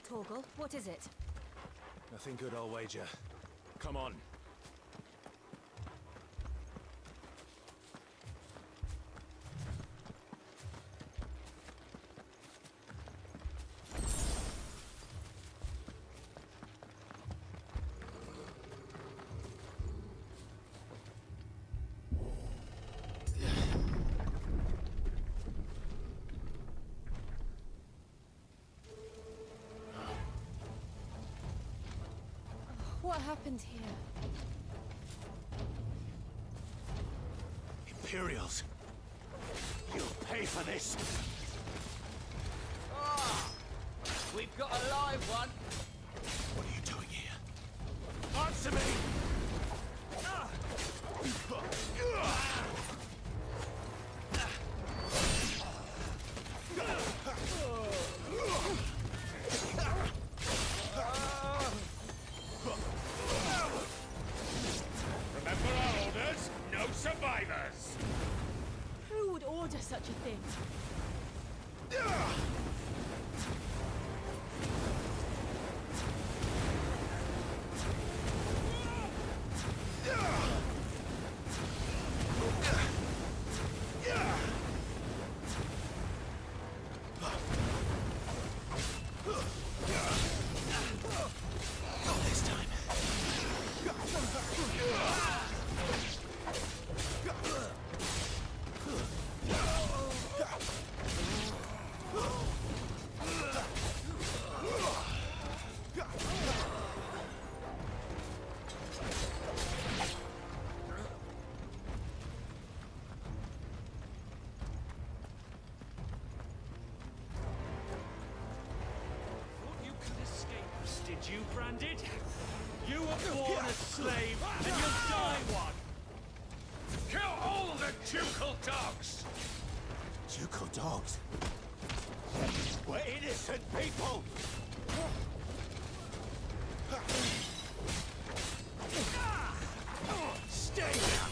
Torgal, what is it? Nothing good, I'll wager. Come on. What happened here? Imperials! You'll pay for this! Ah! We've got a live one! What are you doing here? Answer me! Remember our orders? No survivors! Who would order such a thing? Not this time. Thought you could escape us, did you, Branded? You were born a slave, and you'll die one! Kill all the ducal dogs! Ducal dogs? We're innocent people! Stay down!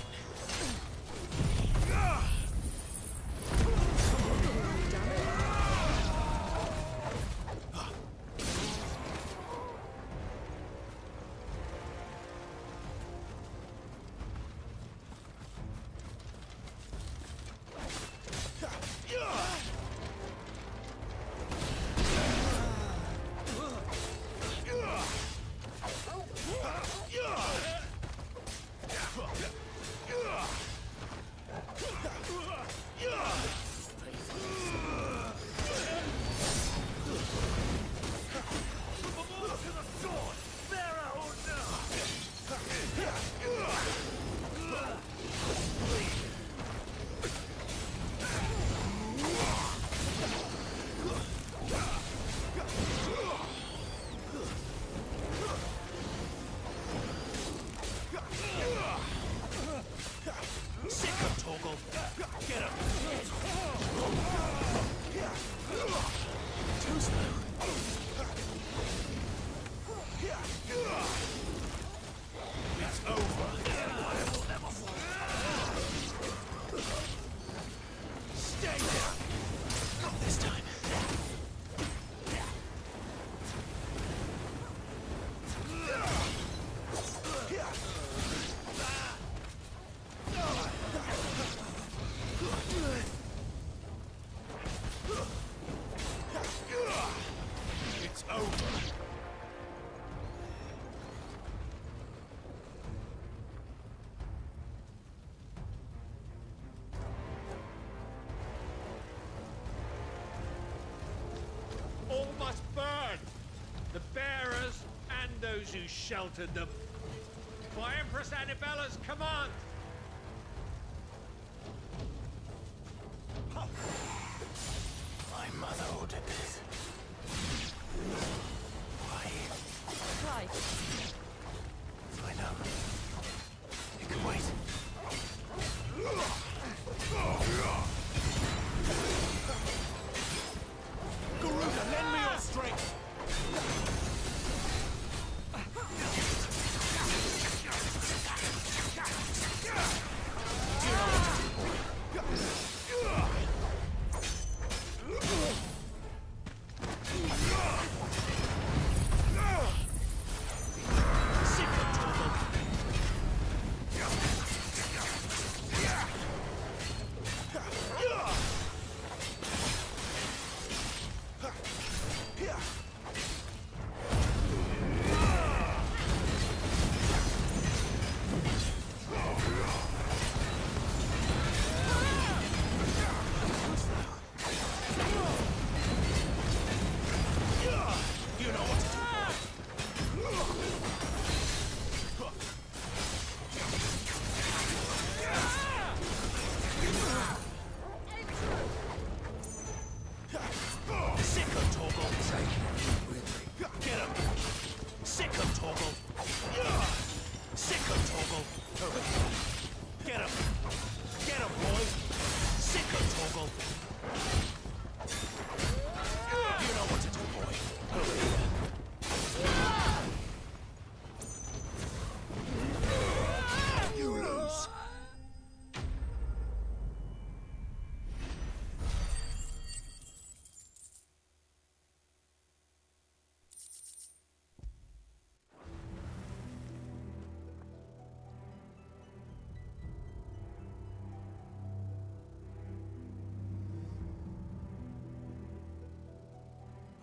Sick of Torgal! Get him! Too slow! It's over! I will never fall! Stay down! Not this time! It's over. All must burn! The bearers and those who sheltered them. By Empress Annibella's command! My mother ordered this. Why? Clive, I know. It can wait. Garuda, lend me your strength!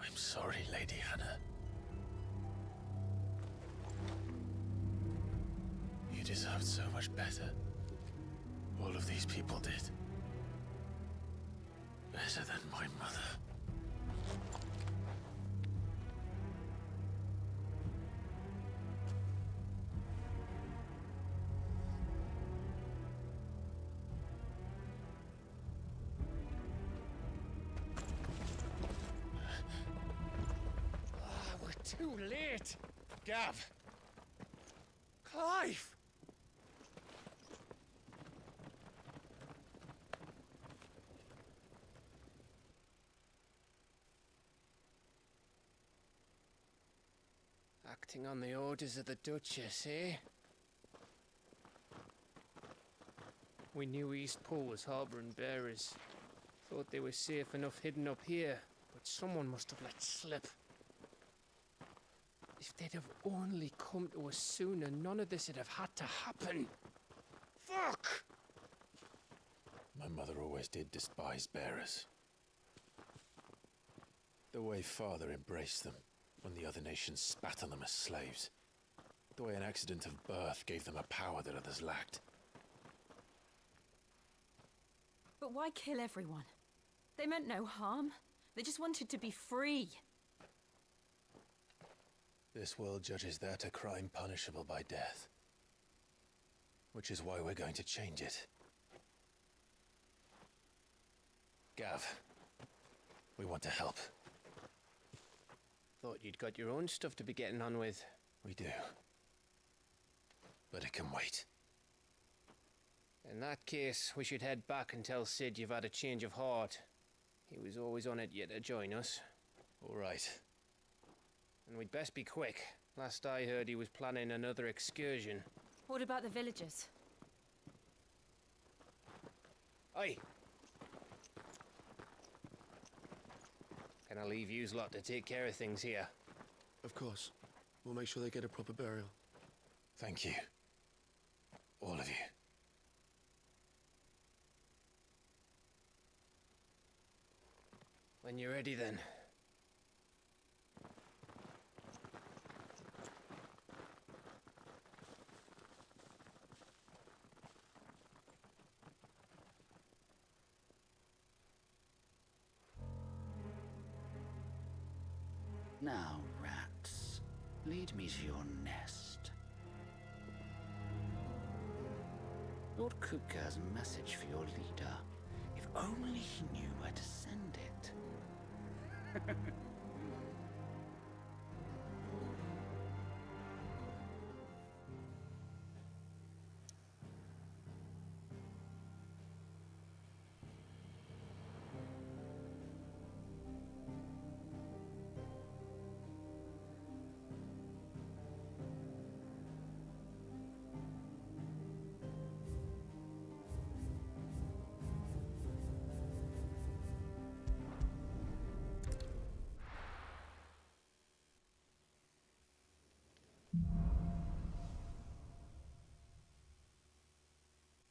I'm sorry, Lady Hannah. You deserved so much better. All of these people did. Better than my mother. We're too late. Gav. Clive. Acting on the orders of the Duchess, eh? We knew East Pool was harbouring bearers. Thought they were safe enough hidden up here, but someone must have let slip. If they'd have only come to us sooner, none of this would have had to happen. Fuck! My mother always did despise bearers. The way Father embraced them when the other nations spat on them as slaves. The way an accident of birth gave them a power that others lacked. But why kill everyone? They meant no harm. They just wanted to be free. This world judges that a crime punishable by death. Which is why we're going to change it. Gav, we want to help. Thought you'd got your own stuff to be getting on with. We do. But it can wait. In that case, we should head back and tell Sid you've had a change of heart. He was always on it yet to join us. All right. And we'd best be quick. Last I heard, he was planning another excursion. What about the villagers? Aye. Can I leave yous lot to take care of things here? Of course. We'll make sure they get a proper burial. Thank you. All of you. When you're ready, then. Now, rats, lead me to your nest. Lord Kupka has a message for your leader. If only he knew where to send it.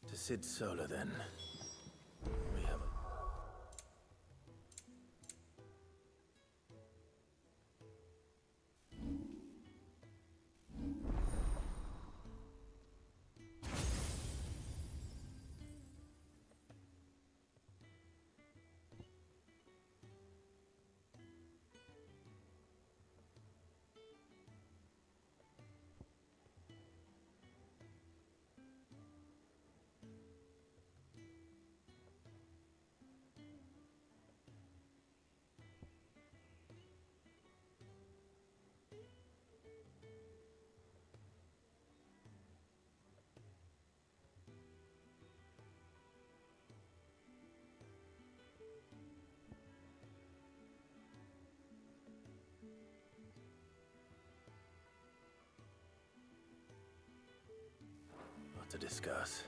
To Sid Solar, then. We have a... lot to discuss.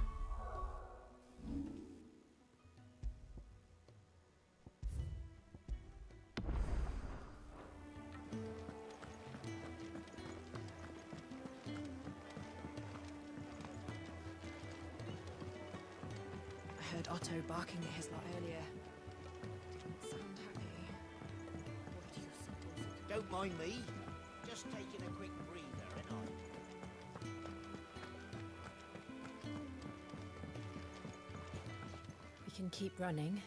I heard Otto barking at his lot earlier. Didn't sound happy. What do you think? mind me. Just taking a quick breather, ain't I? We can keep running.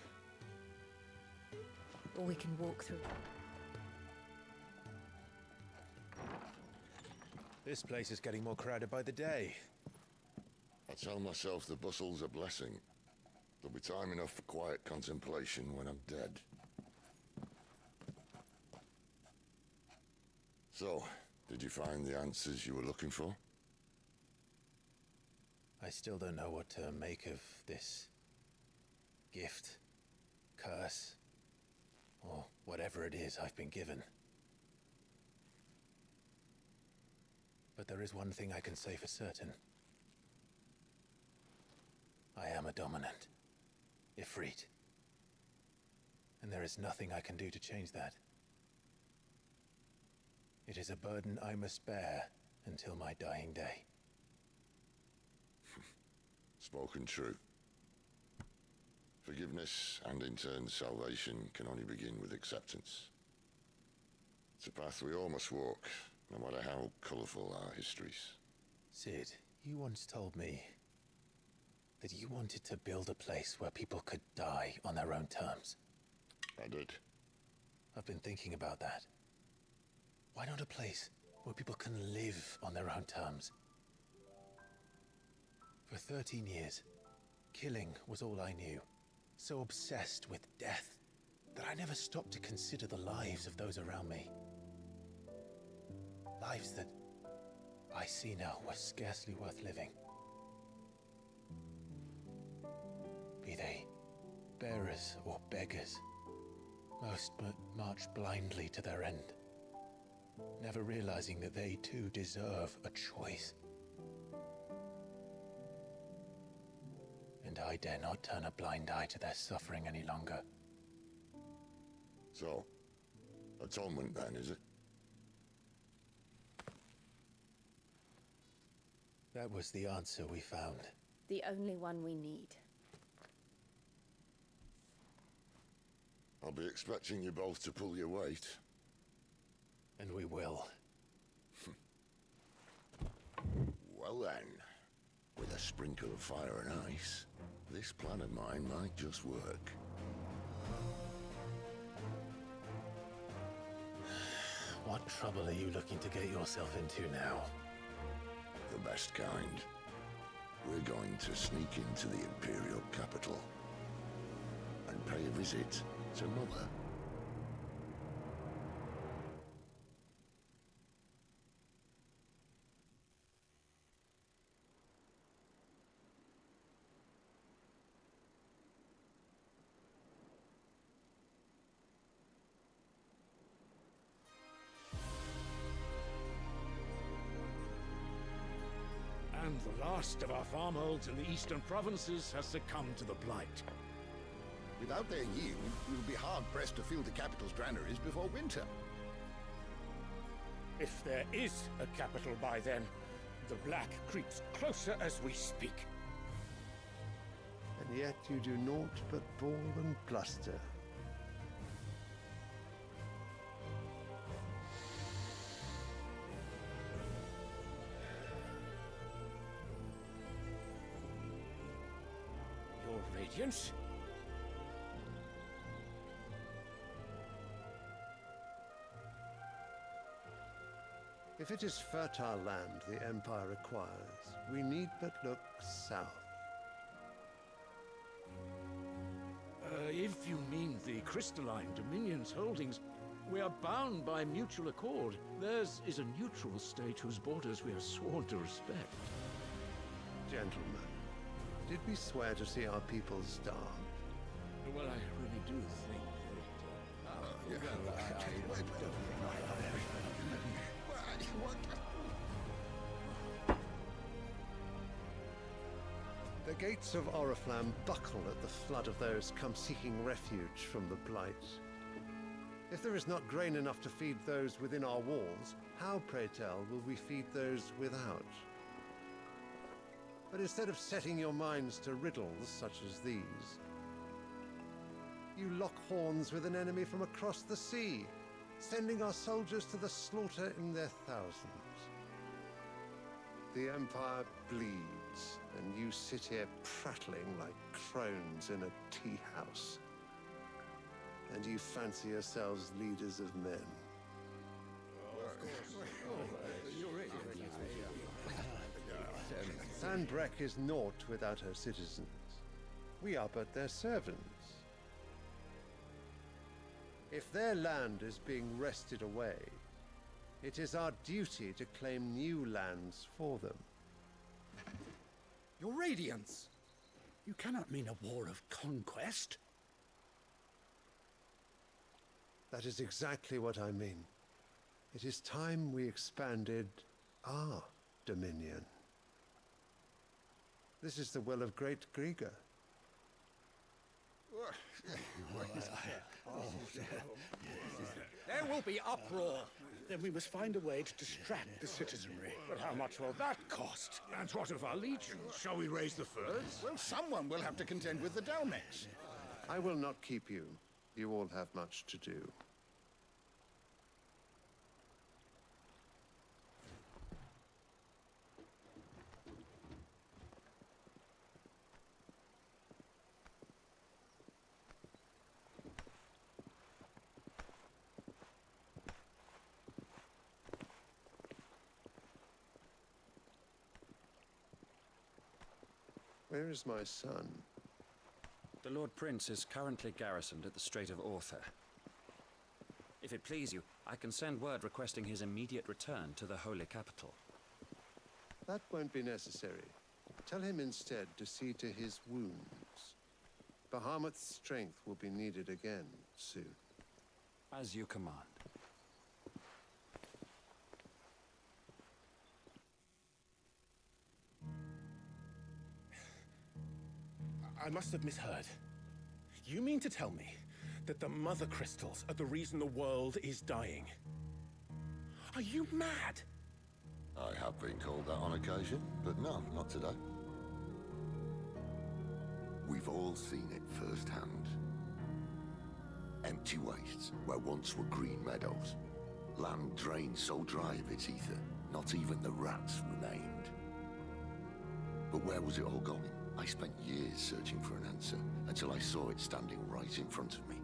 Or we can walk through. This place is getting more crowded by the day. I tell myself the bustle's a blessing. There'll be time enough for quiet contemplation when I'm dead. So, did you find the answers you were looking for? I still don't know what to make of this gift, curse, or whatever it is I've been given. But there is one thing I can say for certain. I am a dominant, Ifrit. And there is nothing I can do to change that. It is a burden I must bear until my dying day. Spoken true. Forgiveness and in turn salvation can only begin with acceptance. It's a path we all must walk, no matter how colourful our histories. Sid, you once told me that you wanted to build a place where people could die on their own terms. I did. I've been thinking about that. Why not a place where people can live on their own terms? For 13 years, killing was all I knew. So obsessed with death that I never stopped to consider the lives of those around me. Lives that I see now were scarcely worth living. Be they bearers or beggars, most march blindly to their end, never realizing that they too deserve a choice. And I dare not turn a blind eye to their suffering any longer. So, atonement then, is it? That was the answer we found. The only one we need. I'll be expecting you both to pull your weight. And we will. Well then, with a sprinkle of fire and ice, this plan of mine might just work. What trouble are you looking to get yourself into now? The best kind. We're going to sneak into the Imperial capital and pay a visit to Mother. And the last of our farmholds in the eastern provinces has succumbed to the blight. Without their yield, we will be hard-pressed to fill the capital's granaries before winter. If there is a capital by then, the black creeps closer as we speak. And yet you do naught but bawl and bluster. Your Radiance? If it is fertile land the Empire requires, we need but look south. If you mean the crystalline Dominion's holdings, we are bound by mutual accord. Theirs is a neutral state whose borders we are sworn to respect. Gentlemen, did we swear to see our people starve? Well, I really do think The gates of Oriflamme buckle at the flood of those come seeking refuge from the Blight. If there is not grain enough to feed those within our walls, how, pray tell, will we feed those without? But instead of setting your minds to riddles such as these, you lock horns with an enemy from across the sea. sending our soldiers to the slaughter in their thousands. The Empire bleeds, and you sit here prattling like crones in a tea house. And you fancy yourselves leaders of men. Sandbreck is naught without her citizens. We are but their servants. If their land is being wrested away, it is our duty to claim new lands for them. Your Radiance! You cannot mean a war of conquest. That is exactly what I mean. It is time we expanded our dominion. This is the will of great Grieger. There will be uproar. Then we must find a way to distract the citizenry. But how much will that cost? And what of our legions? Shall we raise the furs? Well, someone will have to contend with the Dalmex. I will not keep you. You all have much to do. Where is my son? The Lord Prince is currently garrisoned at the Strait of Author. If it please you, I can send word requesting his immediate return to the Holy Capital. That won't be necessary. Tell him instead to see to his wounds. Bahamut's strength will be needed again soon. As you command. I must have misheard. You mean to tell me that the Mother Crystals are the reason the world is dying? Are you mad? I have been called that on occasion, but no, not today. We've all seen it firsthand. Empty wastes where once were green meadows. Land drained so dry of its ether, not even the rats remained. But where was it all going? I spent years searching for an answer, until I saw it standing right in front of me.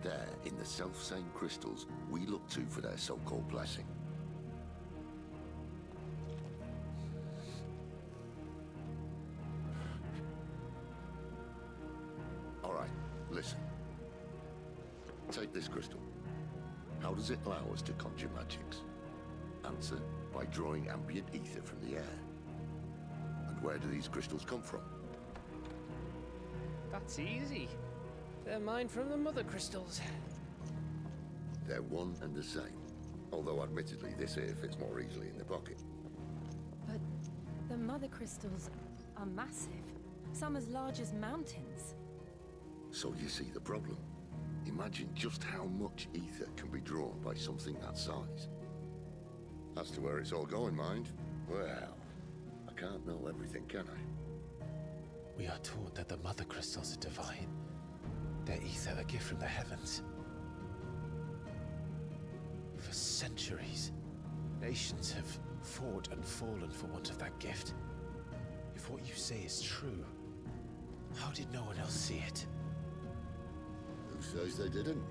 There, in the self-same crystals we look to for their so-called blessing. All right, listen. Take this crystal. How does it allow us to conjure magics? Answer, by drawing ambient ether from the air. Where do these crystals come from? That's easy. They're mine from the Mother Crystals. They're one and the same. Although admittedly this here fits more easily in the pocket. But the Mother Crystals are massive. Some as large as mountains. So you see the problem. Imagine just how much ether can be drawn by something that size. As to where it's all going, mind? Well, I can't know everything, can I? We are taught that the Mother Crystals are divine. Their ether a gift from the heavens. For centuries, nations have fought and fallen for want of that gift. If what you say is true, how did no one else see it? Who says they didn't?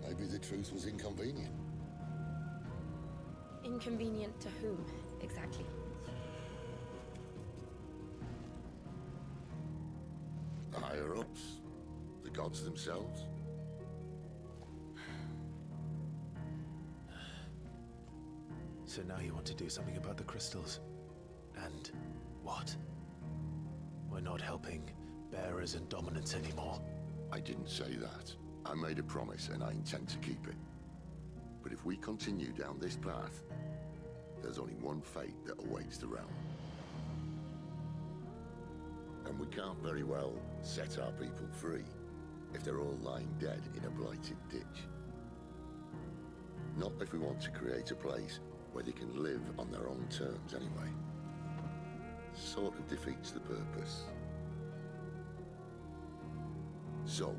Maybe the truth was inconvenient. Inconvenient to whom, exactly? The higher-ups, the gods themselves. So now you want to do something about the crystals? And what? We're not helping bearers and dominants anymore. I didn't say that. I made a promise and I intend to keep it. But if we continue down this path, there's only one fate that awaits the realm. And we can't very well set our people free if they're all lying dead in a blighted ditch. Not if we want to create a place where they can live on their own terms anyway. Sort of defeats the purpose. So,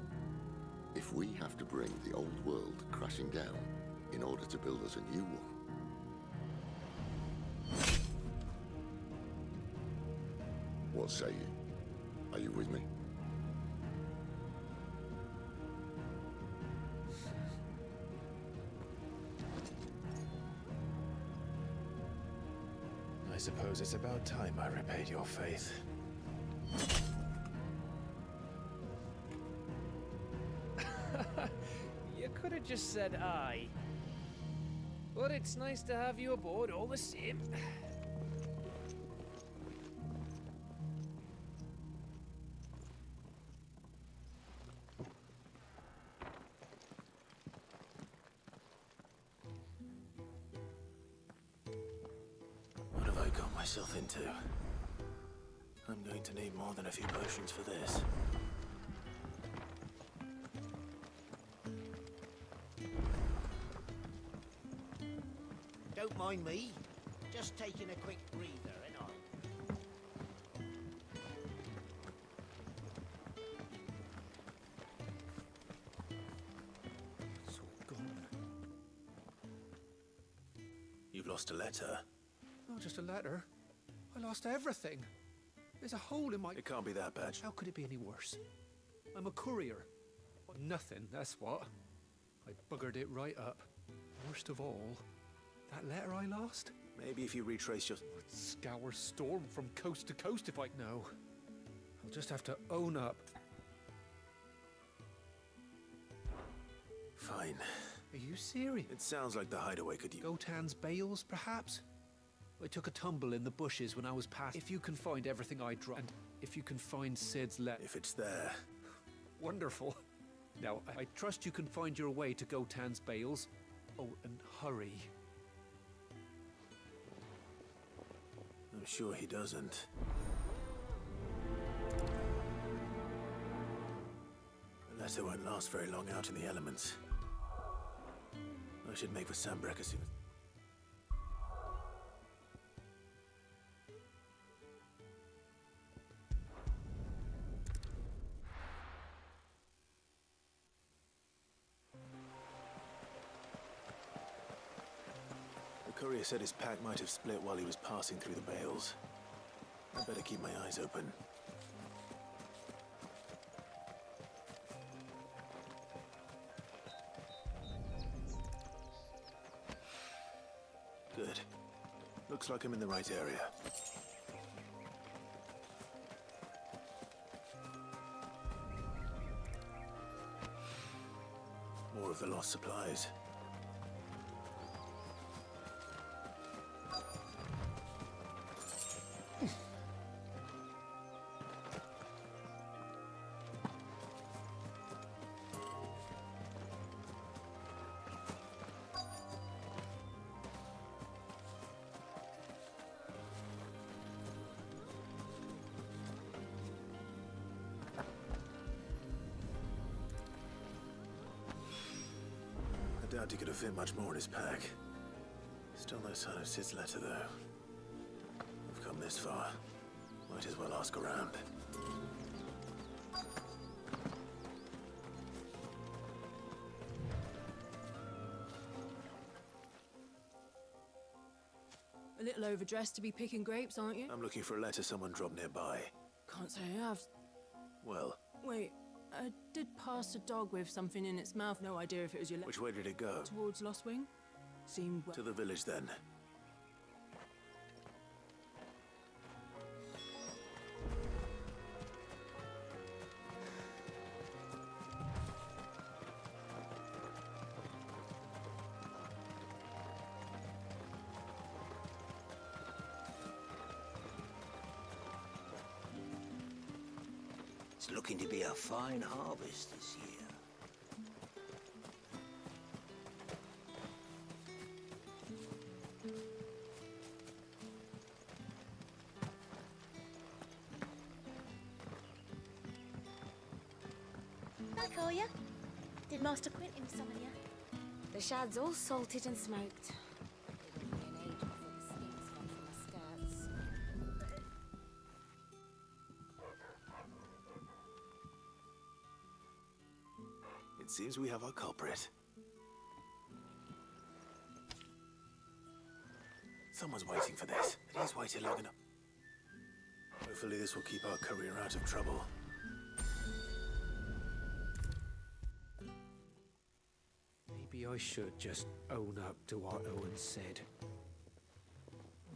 If we have to bring the old world crashing down in order to build us a new one, what say you? Are you with me? I suppose it's about time I repaid your faith. You could have just said aye. But it's nice to have you aboard all the same. What have I got myself into? I'm going to need more than a few potions for this. Don't mind me. Just taking a quick breather, ain't I? It's all gone. You've lost a letter. Not just a letter. I lost everything. There's a hole in my... It can't be that bad. How could it be any worse? I'm a courier. Nothing, that's what. I buggered it right up. Worst of all, that letter I lost? Maybe if you retrace your... I'd scour storm from coast to coast if I know. I'll just have to own up. Fine. Are you serious? It sounds like the hideaway could... Gotan's bales, perhaps? I took a tumble in the bushes when I was past. If you can find everything I dropped, and if you can find Sid's letter... If it's there... Wonderful. Now, I trust you can find your way to Gotan's bales. Oh, and hurry. I'm sure he doesn't. The letter won't last very long out in the elements. I should make for Sambrek as soon as... The courier said his pack might have split while he was passing through the bales. I'd better keep my eyes open. Good. Looks like I'm in the right area. More of the lost supplies. I doubt he could have fit much more in his pack. Still no sign of Sid's letter, though. We've come this far. Might as well ask around. A little overdressed to be picking grapes, aren't you? I'm looking for a letter someone dropped nearby. Can't say I have. Well, Wait, I did pass a dog with something in its mouth. No idea if it was your which way did it go? Towards Lost Wing? Seemed well. To the village, then. It's looking to be a fine harvest this year. Back, are ya? Did Master Quentin summon ya? The shad's all salted and smoked. It seems we have our culprit. Someone's waiting for this, and he's waited long enough. Hopefully this will keep our career out of trouble. Maybe I should just own up to what Owen said.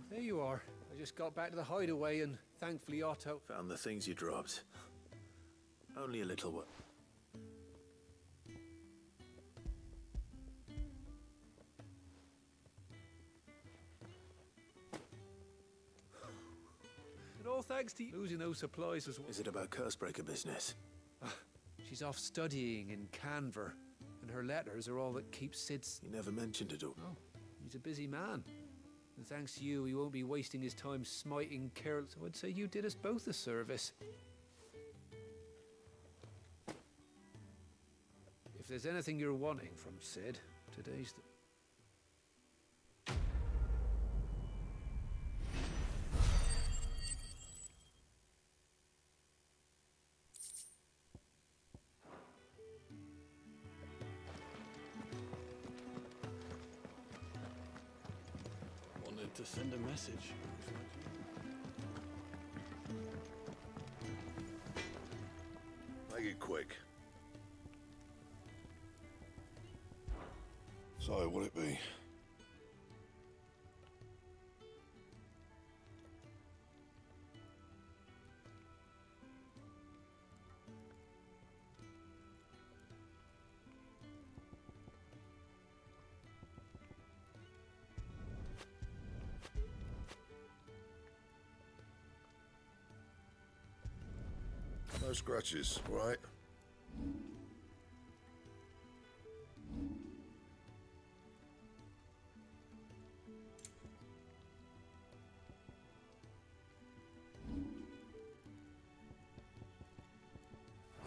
There you are. I just got back to the hideaway and thankfully Otto... Found the things you dropped. Only a little work. And all thanks to you losing those supplies as well. Is it about Cursebreaker business? She's off studying in Canver, and her letters are all that keep Sid's... He never mentioned it all. Oh, he's a busy man. And thanks to you, he won't be wasting his time smiting careless. So I'd say you did us both a service. If there's anything you're wanting from Sid, today's the... Wanted to send a message. Make it quick. So, what'll it be? No scratches, all right?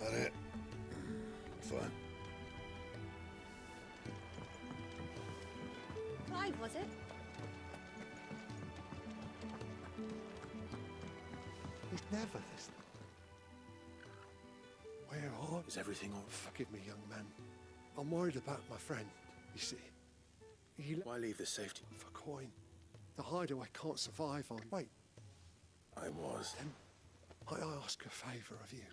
That it? Fine. Clive, was it? He's never this. Where are... Is everything all... Forgive me, young man. I'm worried about my friend, you see. Why leave the safety? For coin. The hideaway can't survive on... Wait. I was. Then I ask a favour of you.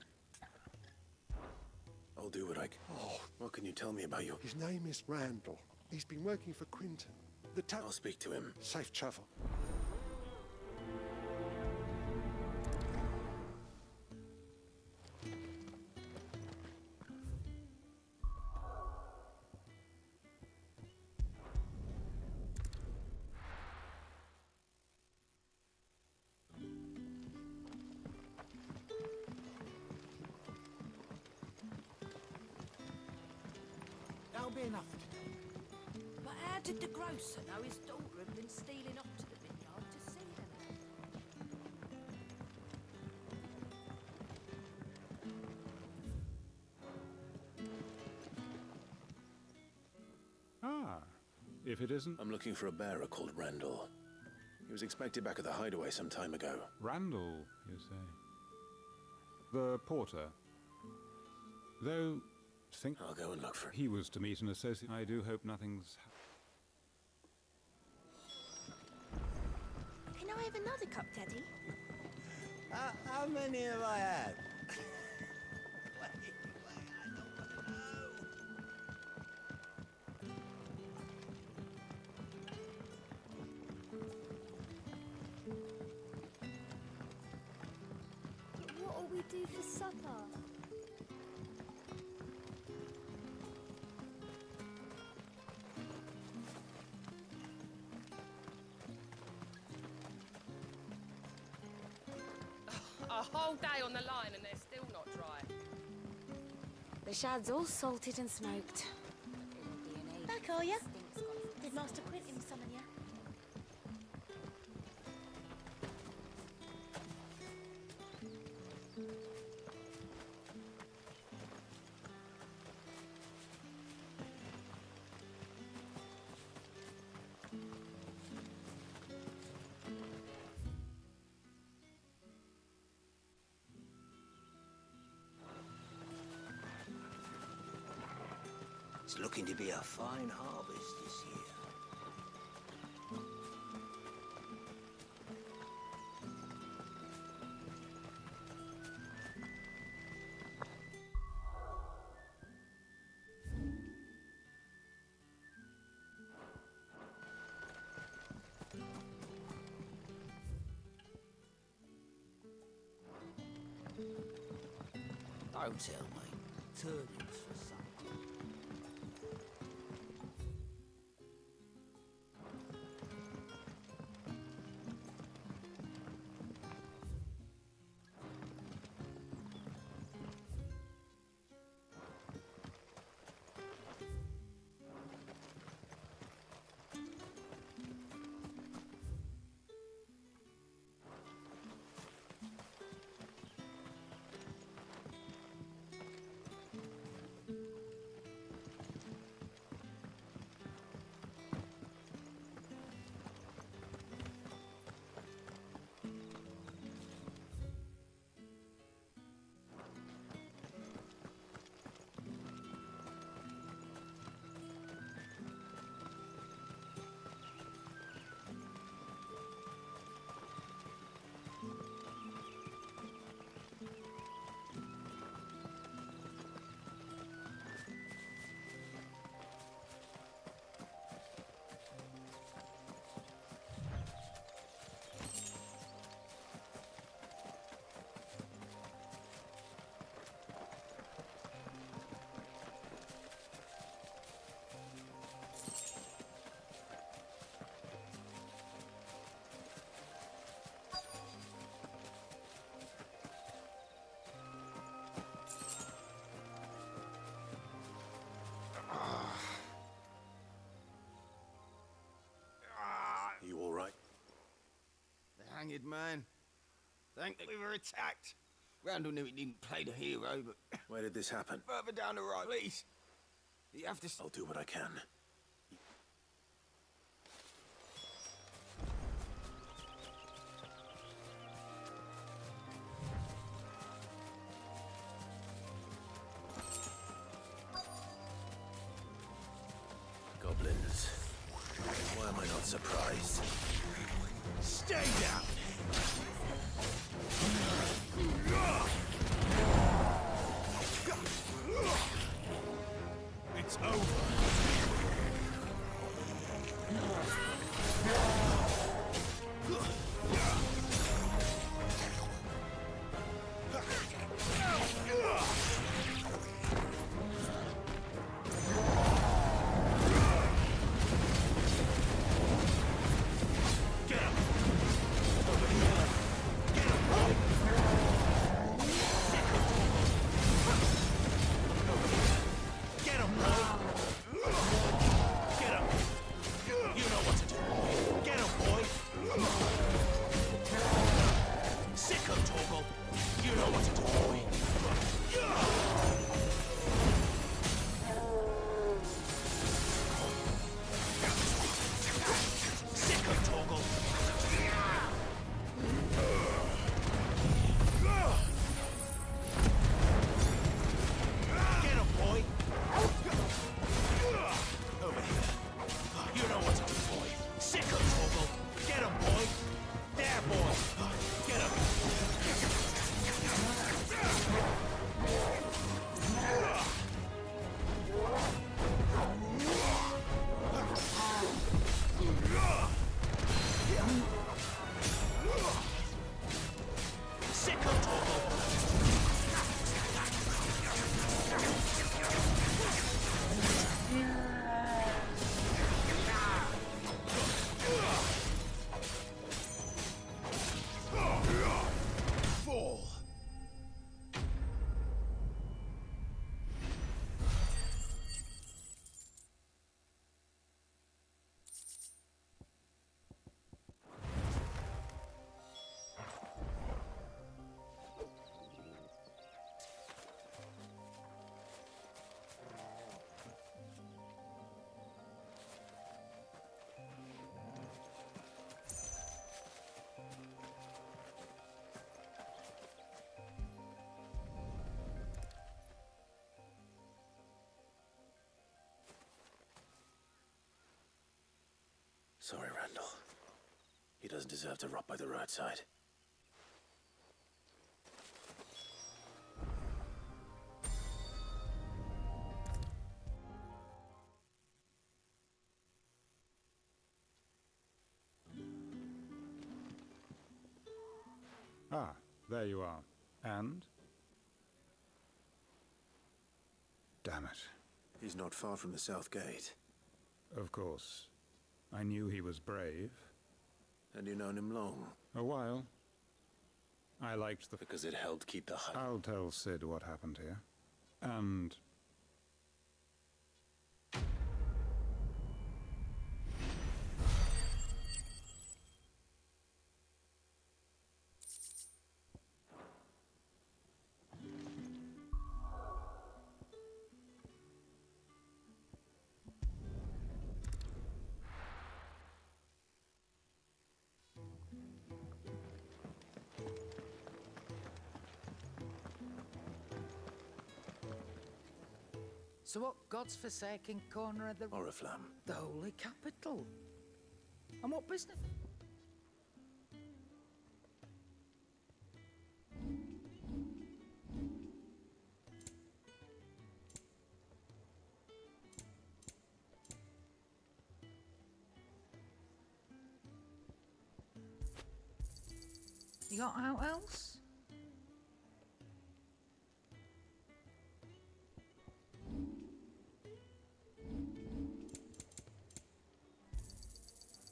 I'll do what I can. Oh. What can you tell me about your... His name is Randall. He's been working for Quinton. The town... I'll speak to him. Safe travel. That'll be enough for today. But how did the grocer know his daughter had been stealing off to the vineyard to see them? Ah, if it isn't... I'm looking for a bearer called Randall. He was expected back at the hideaway some time ago. Randall, you say? The porter. Though, think... I'll go and look for him. He was to meet an associate. I do hope nothing's... Can I have another cup, Daddy? How many have I had? But what'll we do for supper? A whole day on the line and they're still not dry. The shad's all salted and smoked. Back, are ya? Did Master Quinton summon ya? It's looking to be a fine harvest this year. Don't tell me. Turnings for supper. You all right? The hanged man. Thank we were attacked. Randall knew he didn't play the hero, but... Where did this happen? Further down the right, please. You have to... I'll do what I can. Goblins. Why am I not surprised? Stay down! It's over. Get him! You know what to do. Sorry, Randall. He doesn't deserve to rot by the roadside. Ah, there you are. And? Damn it. He's not far from the south gate. Of course. I knew he was brave. And you known him long? A while. I liked the... Because it helped keep the hut. I'll tell Sid what happened here. And... So what God's forsaken corner of the... Oriflamme. The holy capital. And what business? You got out else?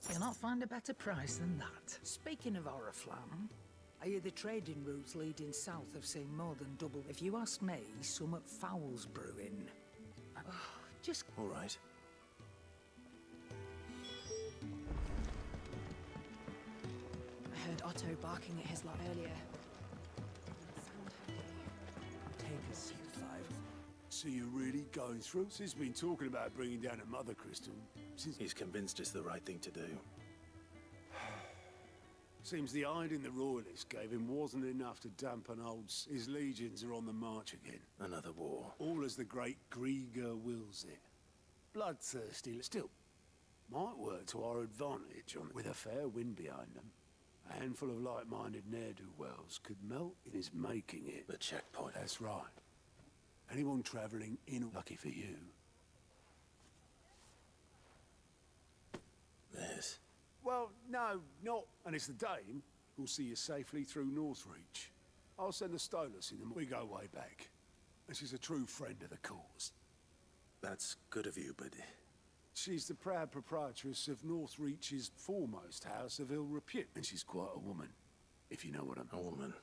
You'll not find a better price than that. Speaking of Oriflamme, I hear the trading routes leading south have seen more than double. If you ask me, some foul's brewing. Just... All right. I heard Otto barking at his lot earlier. Take a seat, Five. So you're really going through? Sid's been talking about bringing down a mother crystal. He's convinced it's the right thing to do. Seems the hiding the royalists gave him wasn't enough to dampen his legions are on the march again. Another war. All as the great Grieger wills it. Bloodthirsty, still. Might work to our advantage with a fair wind behind them. A handful of like-minded ne'er-do-wells could melt in his making it. The checkpoint. That's right. Anyone travelling in, lucky for you. This? Well, no, not. And it's the dame who'll see you safely through Northreach. I'll send the Stolas in and we go way back. And she's a true friend of the cause. That's good of you, but... She's the proud proprietress of Northreach's foremost house of ill repute. And she's quite a woman, if you know what I mean. A woman.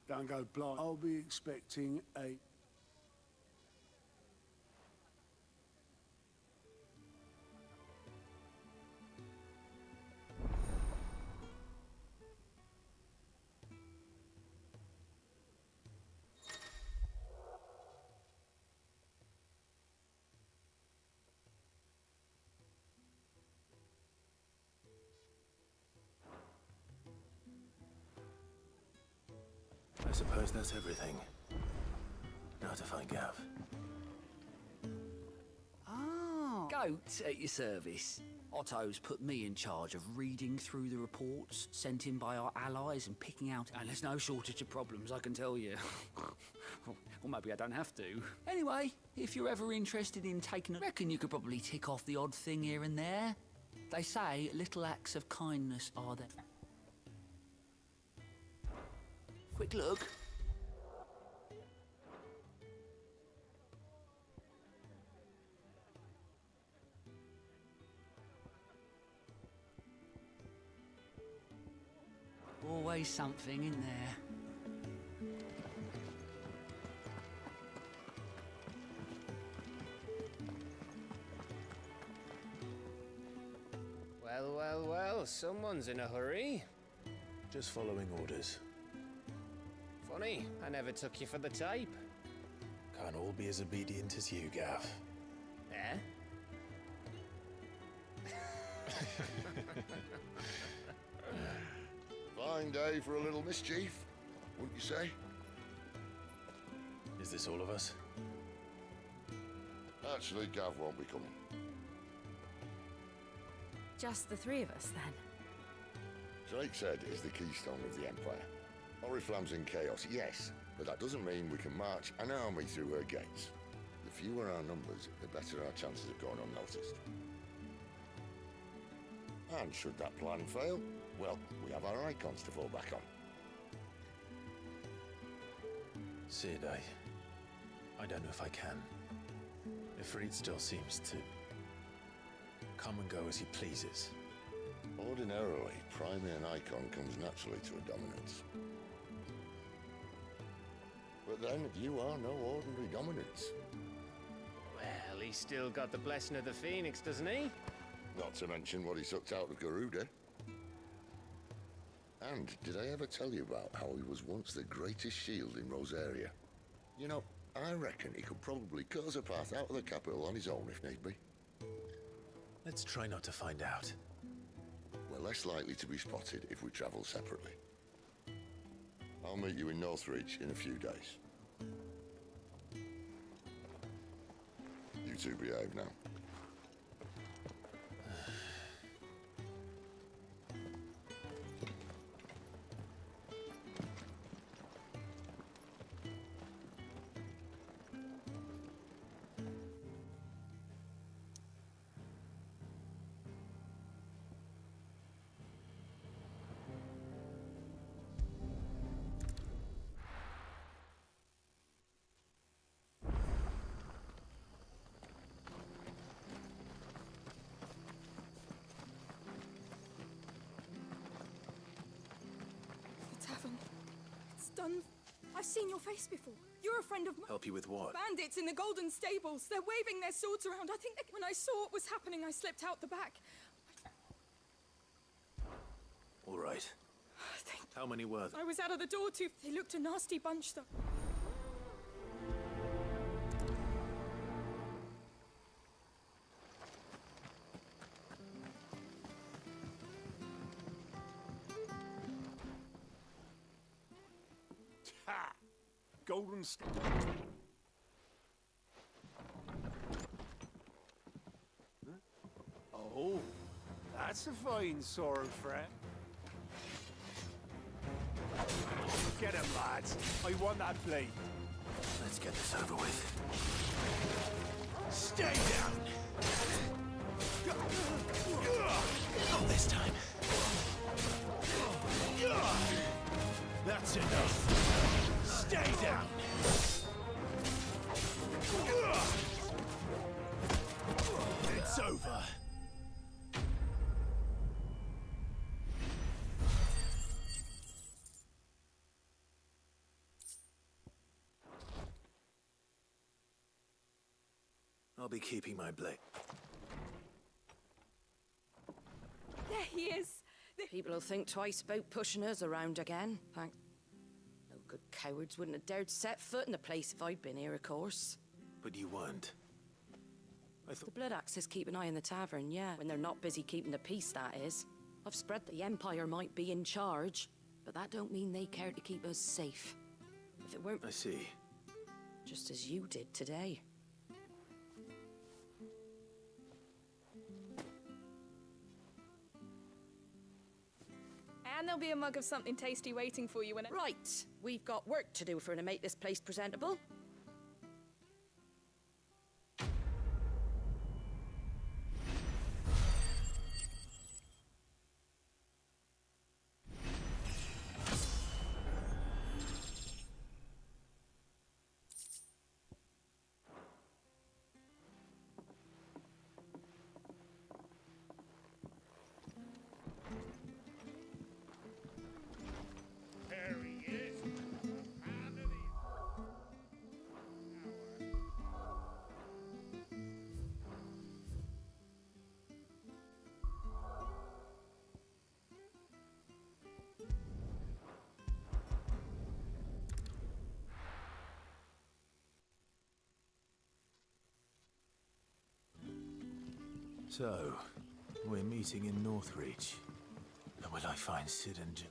Don't go blind. I'll be expecting a... I suppose that's everything. Now to find Gav. Oh. Goat at your service. Otto's put me in charge of reading through the reports sent in by our allies and picking out... And there's no shortage of problems, I can tell you. Or maybe I don't have to. Anyway, if you're ever interested in taking a... reckon you could probably tick off the odd thing here and there. They say little acts of kindness are there. Quick look. Always something in there. Well, well, well, someone's in a hurry. Just following orders. Funny, I never took you for the type. Can't all be as obedient as you, Gav. Eh? Fine day for a little mischief, wouldn't you say? Is this all of us? Actually, Gav won't be coming. Just the three of us, then? Drake's Head is the keystone of the Empire. Oriflamme's in chaos, yes, but that doesn't mean we can march an army through her gates. The fewer our numbers, the better our chances of going unnoticed. And should that plan fail, well, we have our icons to fall back on. Sid, I don't know if I can. Ifrit still seems to come and go as he pleases. Ordinarily, priming an icon comes naturally to a dominance. But then, you are no ordinary dominance. Well, he's still got the blessing of the Phoenix, doesn't he? Not to mention what he sucked out of Garuda. And did I ever tell you about how he was once the greatest shield in Rosaria? You know, I reckon he could probably cut us a path out of the capital on his own if need be. Let's try not to find out. We're less likely to be spotted if we travel separately. I'll meet you in Northridge in a few days. You two behave now. Done. I've seen your face before. You're a friend of mine. Help you with what? Bandits in the Golden Stables. They're waving their swords around. I think when I saw what was happening, I slipped out the back. All right. How many were there? I was out of the door too. They looked a nasty bunch, though. Ha! Golden State. Oh, that's a fine sword, Fred. Get him, lads. I want that blade. Let's get this over with. Stay down! Not this time. That's enough. Stay down! It's over. I'll be keeping my blade. There he is. People will think twice about pushing us around again. Thank. No good cowards wouldn't have dared set foot in the place if I'd been here, of course. But you weren't. The Blood Axes keep an eye on the tavern, yeah. When they're not busy keeping the peace, that is. I've spread the Empire might be in charge, but that don't mean they care to keep us safe. If it weren't... I see. Just as you did today. And there'll be a mug of something tasty waiting for you when it... Right. We've got work to do if we're to make this place presentable. So, we're meeting in Northridge. And will I find Sid and...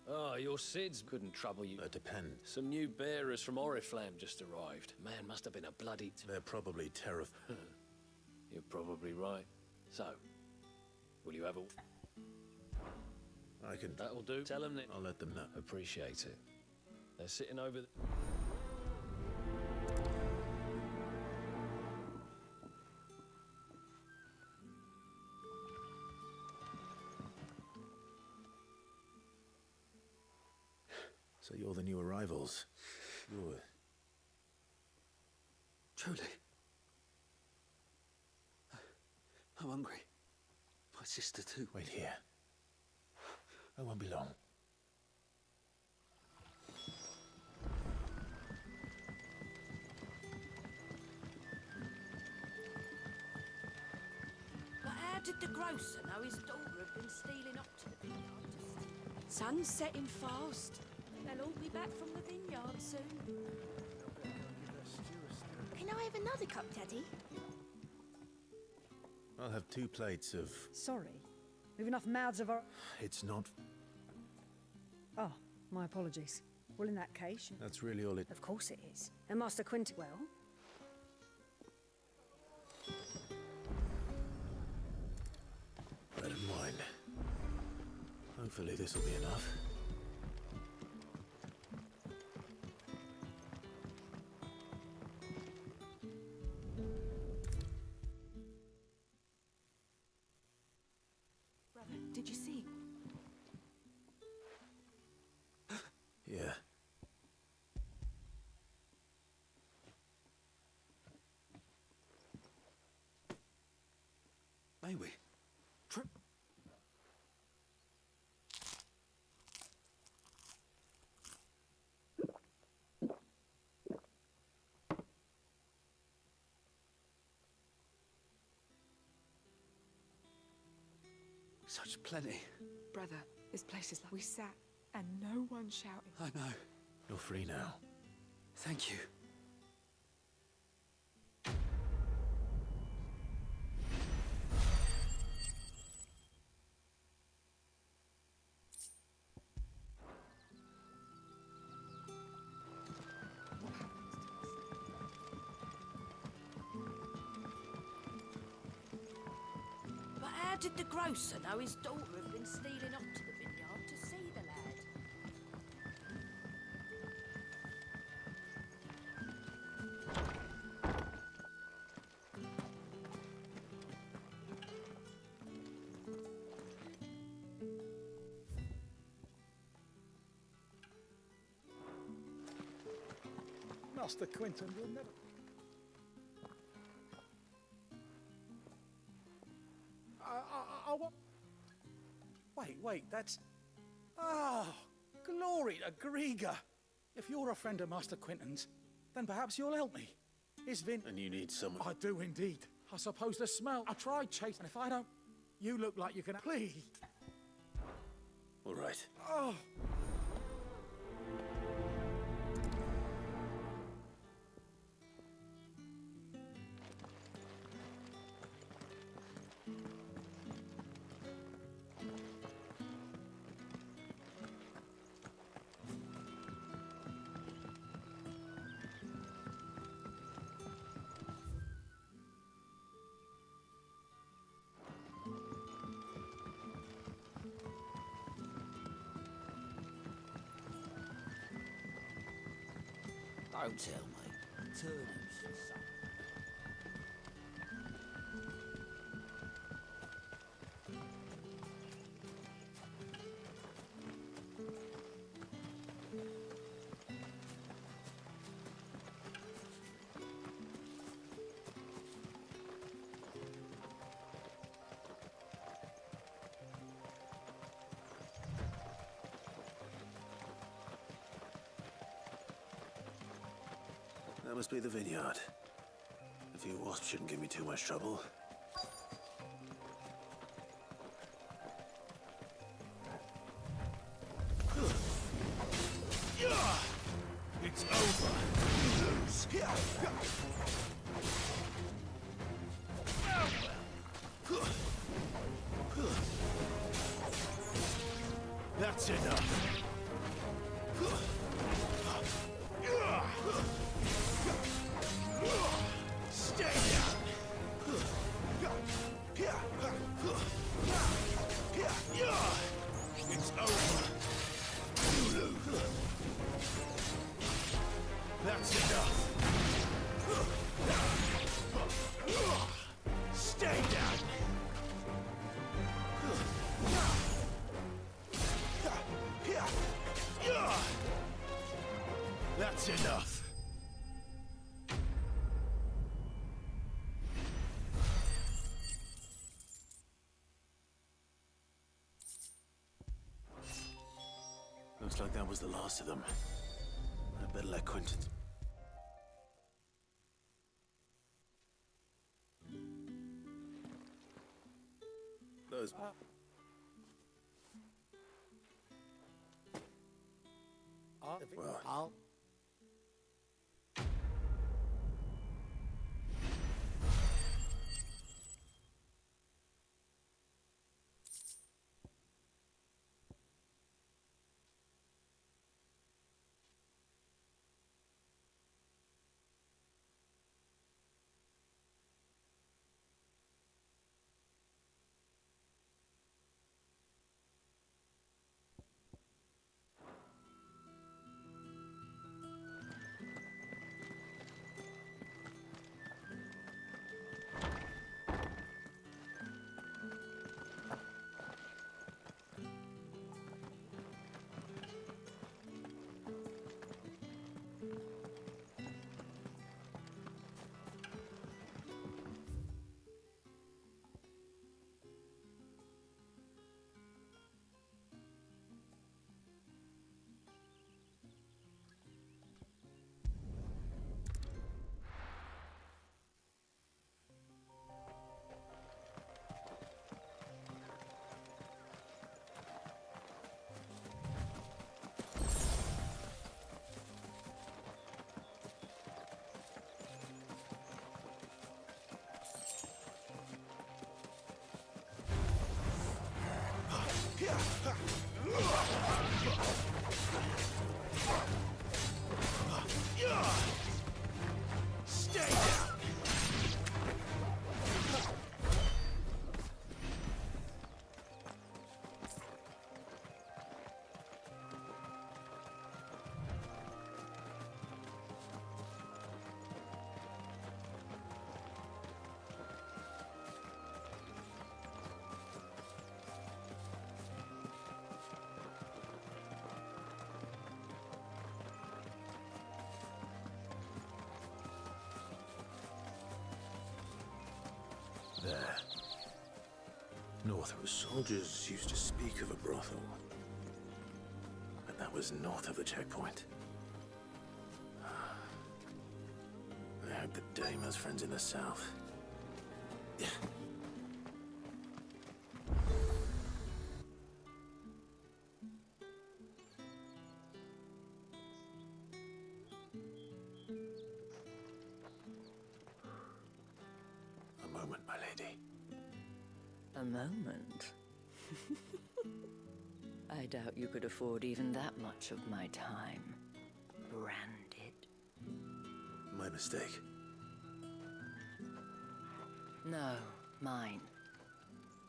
Oh, your Sids couldn't trouble you. That depends. Some new bearers from Oriflamme just arrived. Man, must have been a bloody... They're probably terrified. You're probably right. So, will you have a... I can... That'll do. Tell them that... I'll let them know. Appreciate it. They're sitting over... So you're the new arrivals. You're... Truly. I'm hungry. My sister too. Wait here. I won't be long. But how did the grocer know his daughter had been stealing up to the vineyard? Sun's setting fast. They'll all be back from the vineyard soon. Can I have another cup, Daddy? I'll have 2 plates of... Sorry. We've enough mouths of our... It's not... Oh, my apologies. Well, in that case... That's really all it... Of course it is. And Master Quinton... Well... Bread and wine. Hopefully this will be enough. Brother, did you see? Yeah. May we? Such plenty. Brother, this place is like we sat and no one shouting. I know. You're free now. Thank you. But how did the grocer know his daughter had been stealing up to the vineyard to see the lad? Master Quinton will never... I want... Wait, that's... Ah, glory to Griga! If you're a friend of Master Quinton's, then perhaps you'll help me. His vin... And you need someone... I do indeed. I suppose the smell... I tried chasing, and if I don't... You look like you can... Please! All right. Oh! Don't tell me. Turnips or something. That must be the vineyard. A few wasps shouldn't give me too much trouble. It's over. You lose. That's enough. Stay down. Looks like that was the last of them. I better let Quentin... Those... Well... I'll... Stay down! There. North, soldiers used to speak of a brothel. But that was north of the checkpoint. I hope the dame has friends in the south. A moment, my lady. A moment? I doubt you could afford even that much of my time. Branded. My mistake. No, mine.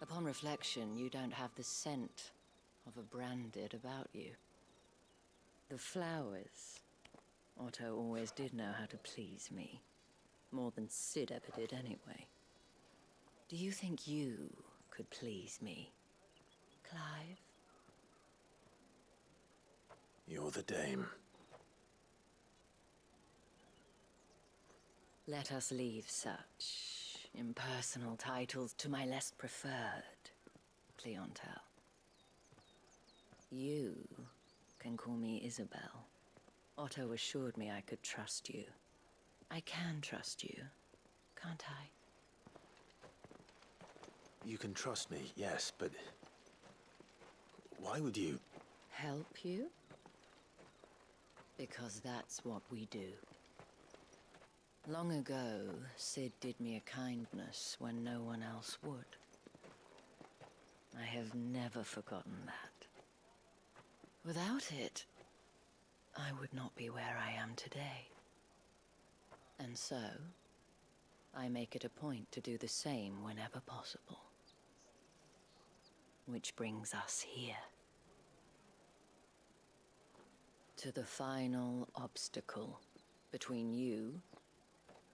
Upon reflection, you don't have the scent of a branded about you. The flowers. Otto always did know how to please me. More than Sid ever did anyway. Do you think you could please me, Clive? You're the dame. Let us leave such impersonal titles to my less preferred clientele. You can call me Isabel. Otto assured me I could trust you. I can trust you, can't I? You can trust me, yes, but... why would you... Help you? Because that's what we do. Long ago, Sid did me a kindness when no one else would. I have never forgotten that. Without it, I would not be where I am today. And so, I make it a point to do the same whenever possible. Which brings us here. To the final obstacle between you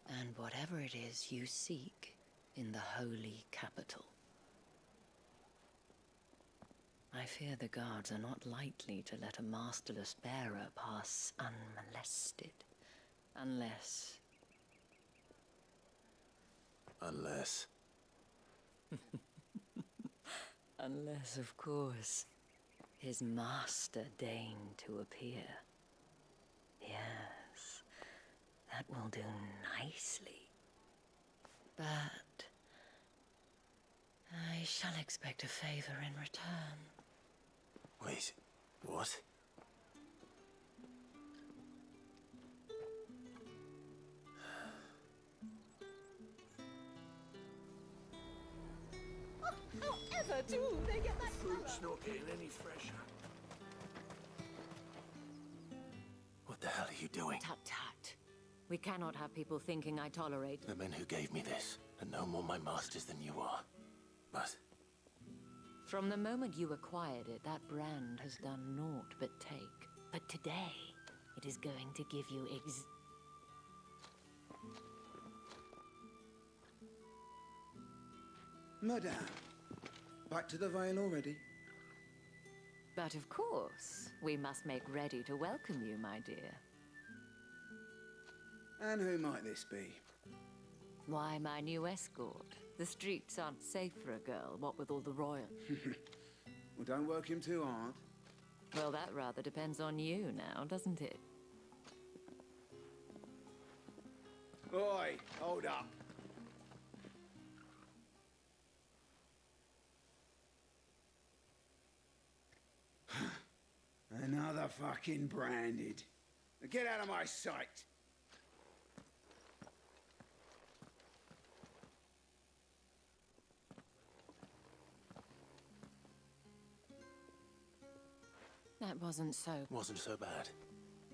and whatever it is you seek in the holy capital. I fear the guards are not likely to let a masterless bearer pass unmolested. Unless... Unless... Unless, of course, His master deigned to appear. Yes, that will do nicely. But I shall expect a favor in return. Wait, what? However do they get that Fruit's not getting any fresher. What the hell are you doing? Tut tut. We cannot have people thinking I tolerate. The men who gave me this are no more my masters than you are. But From the moment you acquired it, that brand has done naught but take. But today, it is going to give you Madame, back to the Vale already? But of course, we must make ready to welcome you, my dear. And who might this be? Why, my new escort. The streets aren't safe for a girl, what with all the royal. Well, don't work him too hard. Well, that rather depends on you now, doesn't it? Oi, hold up. Another fucking branded. Get out of my sight. That wasn't so. wasn't so bad.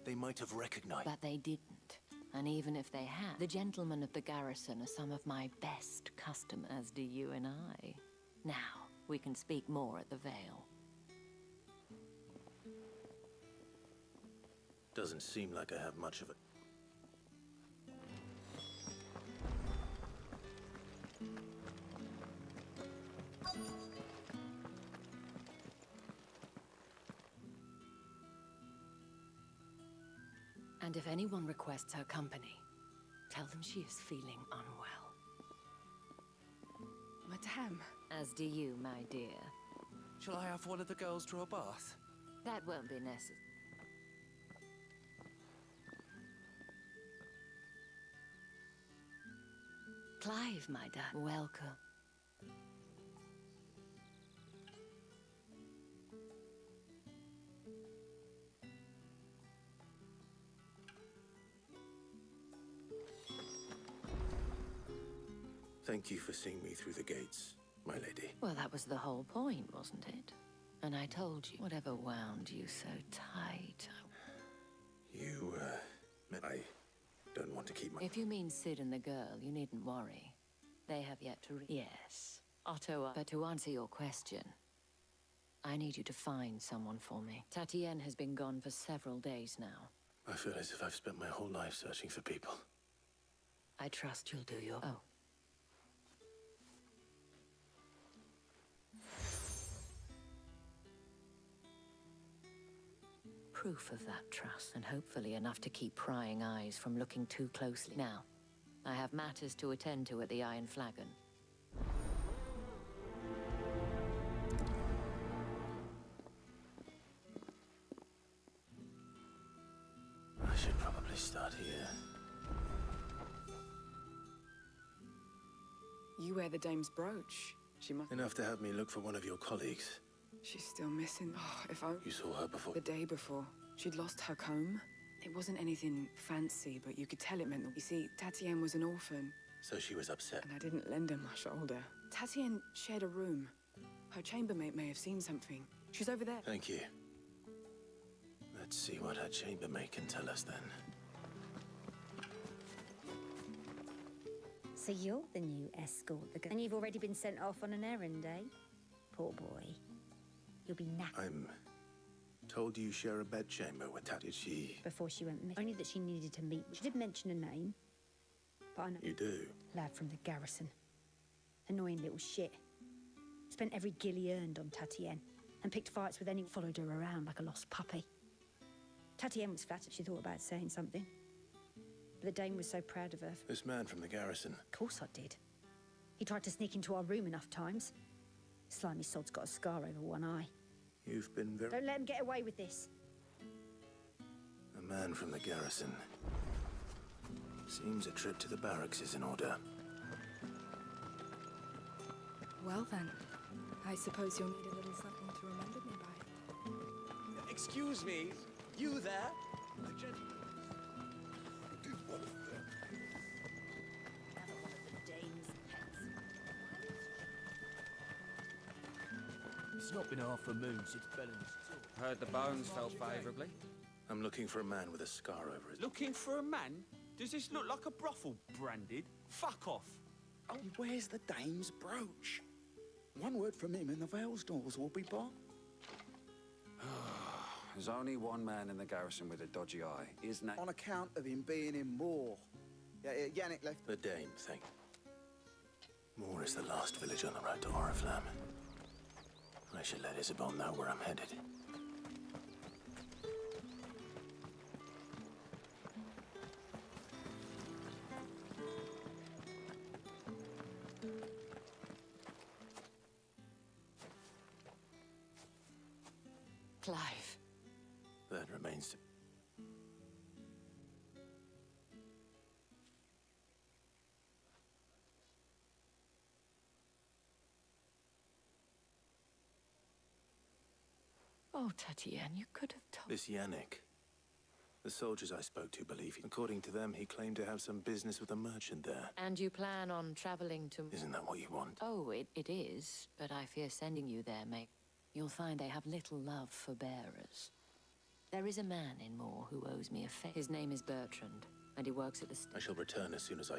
They might have recognized. But they didn't. And even if they had, the gentlemen of the garrison are some of my best customers, do you and I. Now, we can speak more at the Vale. Doesn't seem like I have much of it. And if anyone requests her company, tell them she is feeling unwell. Madame. As do you, my dear. Shall I have one of the girls draw a bath? That won't be necessary. Clive, my dad, welcome. Thank you for seeing me through the gates, my lady. Well, that was the whole point, wasn't it? And I told you, whatever wound you so tight. I don't want to keep my... If you mean Sid and the girl, you needn't worry. They have yet to Yes, Otto. But to answer your question, I need you to find someone for me. Tatienne has been gone for several days now. I feel as if I've spent my whole life searching for people. I trust you'll do your... Oh. Proof of that trust, and hopefully enough to keep prying eyes from looking too closely. Now, I have matters to attend to at the Iron Flagon. I should probably start here. You wear the dame's brooch. She must... Enough to have me look for one of your colleagues. She's still missing. Oh, if I... You saw her before? The day before. She'd lost her comb. It wasn't anything fancy, but you could tell it meant that... You see, Tatienne was an orphan. So she was upset. And I didn't lend her my shoulder. Tatienne shared a room. Her chambermaid may have seen something. She's over there. Thank you. Let's see what her chambermaid can tell us then. So you're the new escort, and you've already been sent off on an errand, eh? Poor boy. You'll be knackered. I'm told you share a bedchamber with Tati. She... Before she went missing. Only that she needed to meet. She did mention a name. But I know... You do? Lad from the garrison. Annoying little shit. Spent every guil he earned on Tatienne. And picked fights with anyone who followed her around like a lost puppy. Tatienne was flattered she thought about saying something. But the dame was so proud of her. This man from the garrison. Of course I did. He tried to sneak into our room enough times. Slimy sod's got a scar over one eye. You've been very... Don't let him get away with this. A man from the garrison. Seems a trip to the barracks is in order. Well then, I suppose you'll need a little something to remember me by. Excuse me, you there? The gentleman. It's not been half a moon since Bellen's tour. Heard the bones fell favourably. I'm looking for a man with a scar over his... Looking for a man? Does this look like a brothel, Branded? Fuck off. Oh, where's the dame's brooch? One word from him and the Vale's doors will be barred. There's only one man in the garrison with a dodgy eye. His name... On account of him being in Moor. Yeah, Yannick left... The Dame thing. Moor is the last village on the road to Oriflamme. I should let Isabel know where I'm headed. Clive. That remains to... Oh, Tatienne, you could have told... This Yannick. The soldiers I spoke to believe he... According to them, he claimed to have some business with a merchant there. And you plan on travelling to... Isn't that what you want? Oh, it is. But I fear sending you there, mate. You'll find they have little love for bearers. There is a man in Moor who owes me a favor. His name is Bertrand, and he works at the... I shall return as soon as I...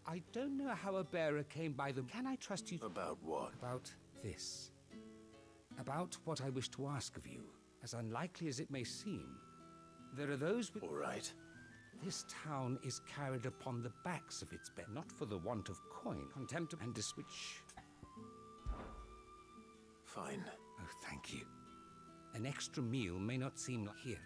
I don't know how a bearer came by them. Can I trust you? About what? About this. About what I wish to ask of you. As unlikely as it may seem, there are those with... All right. This town is carried upon the backs of its men, not for the want of coin, contempt and which... Fine. Oh, thank you. An extra meal may not seem like here.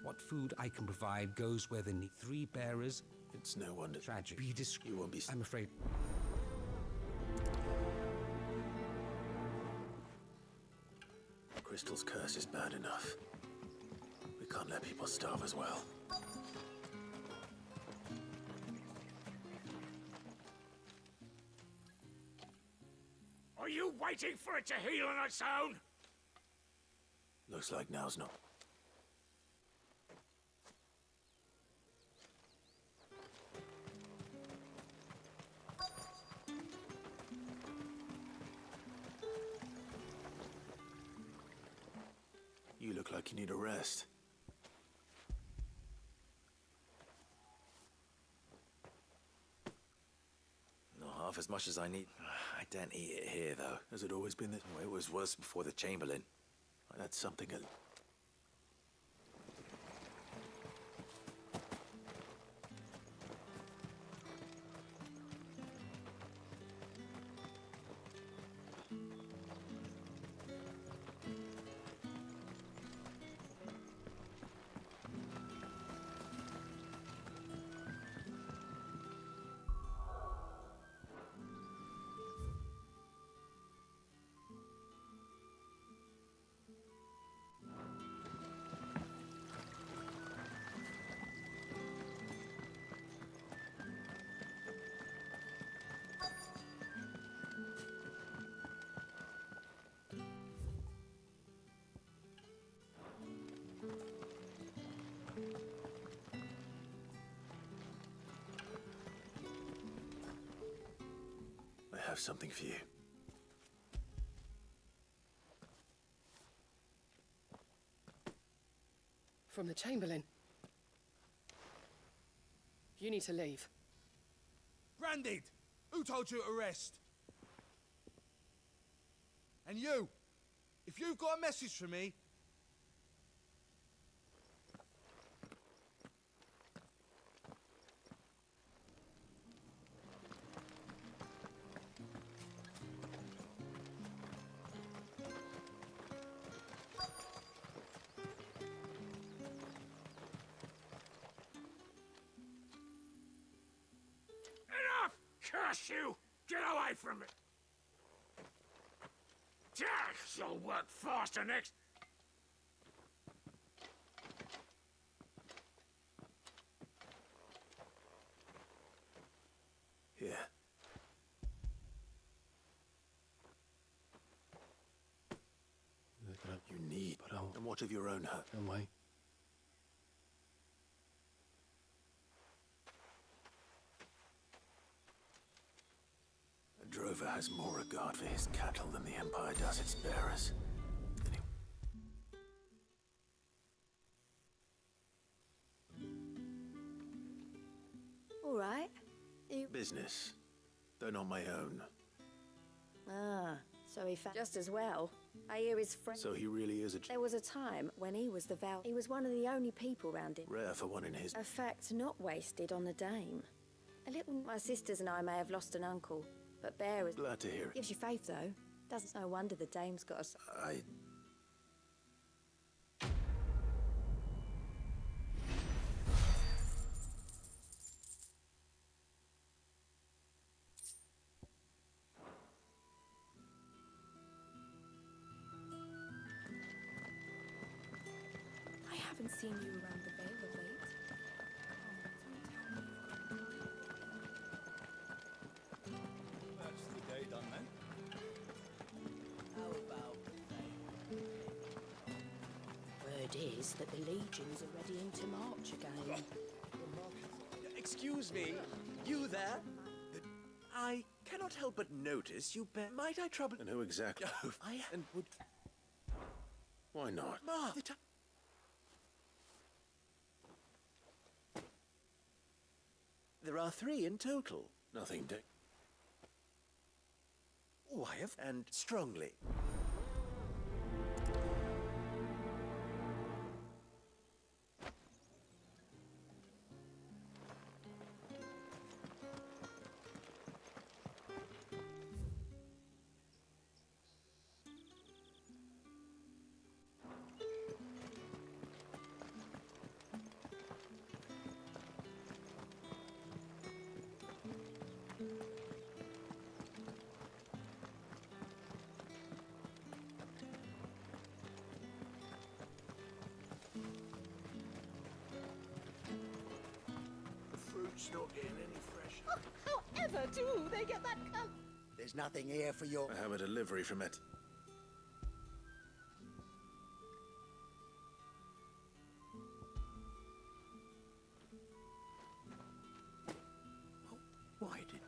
What food I can provide goes where the need. 3 bearers. It's no wonder. Tragic. Be discreet. You won't be... I'm afraid. Crystal's curse is bad enough. We can't let people starve as well. Are you waiting for it to heal on its own? Looks like now's not... You look like you need a rest. Not half as much as I need. I don't eat it here, though. Has it always been this way? It was worse before the Chamberlain. That's something... have something for you. From the Chamberlain. You need to leave. Branded! Who told you to rest? And you! If you've got a message for me... Enough! Curse you! Get away from it! You'll work faster next. Here. You need, but I'll... And what of your own hurt? Don't wait. A drover has more regard for his cattle than the Empire does its bearers. All right. Business, though not my own. Ah, so he found just as well. I hear his friend. So he really is a... There was a time when he was the Val. He was one of the only people round it. Rare for one in his... A fact not wasted on the dame. A little. My sisters and I may have lost an uncle, but Bear is... Glad to hear it. Gives you faith, though. Doesn't no wonder the dame's got a... I haven't seen you around the Vale of late. That's the day done then. How about Word is that the legions are readying to march again. Excuse me, you there? I cannot help but notice you bear... Might I trouble... And who exactly? I... And would... Why not? Ma, there are 3 in total. Nothing, Dick. Why, and strongly. Fruit's not getting any fresher. However do they get that come? There's nothing here for your... I have a delivery from it. Why did...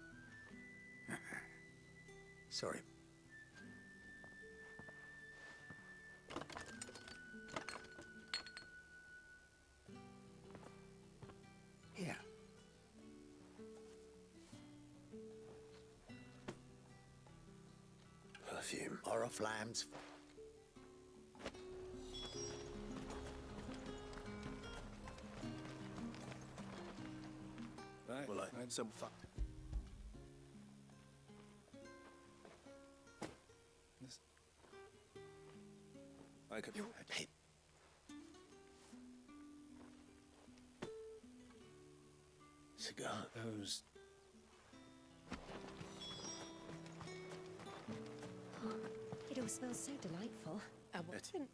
Sorry. Here. Perfume. Oriflamme's... Right. Well, I had some fun. I could... Hey. Cigar. Those... It all smells so delightful. I wasn't...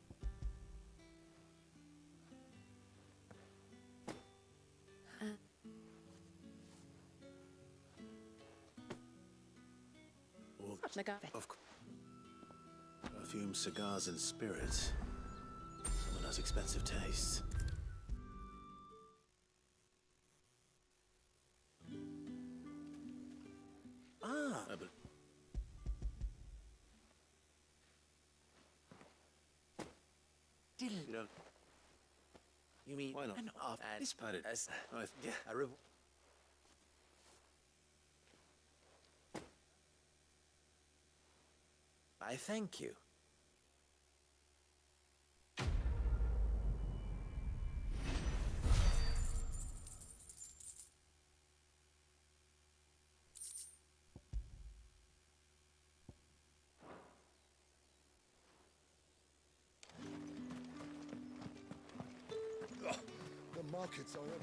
Well, of course. Perfume, cigars, and spirits. Someone has expensive tastes. Ah, still... You don't... You mean... Why not? And off at this part as... yeah, I thank you. The markets are everywhere.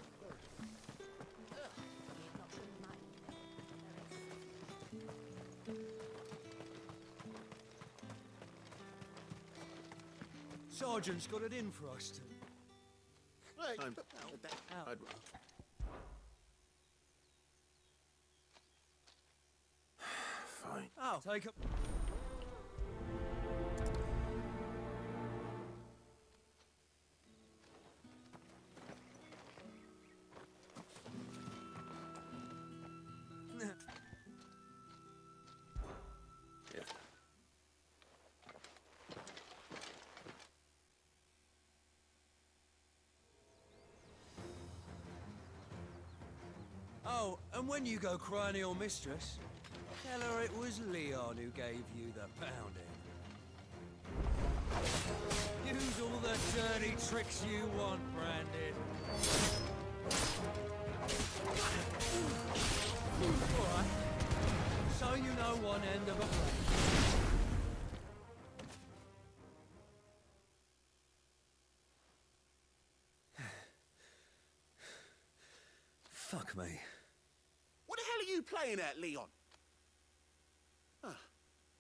Sergeant's got it in for us to... Hey, Fine. Oh, take up... Oh, and when you go crying to your mistress, tell her it was Leon who gave you the pounding. Use all the dirty tricks you want, Brandon. All right. So you know one end of a blade. Fuck me. What the hell are you playing at, Leon? Ah,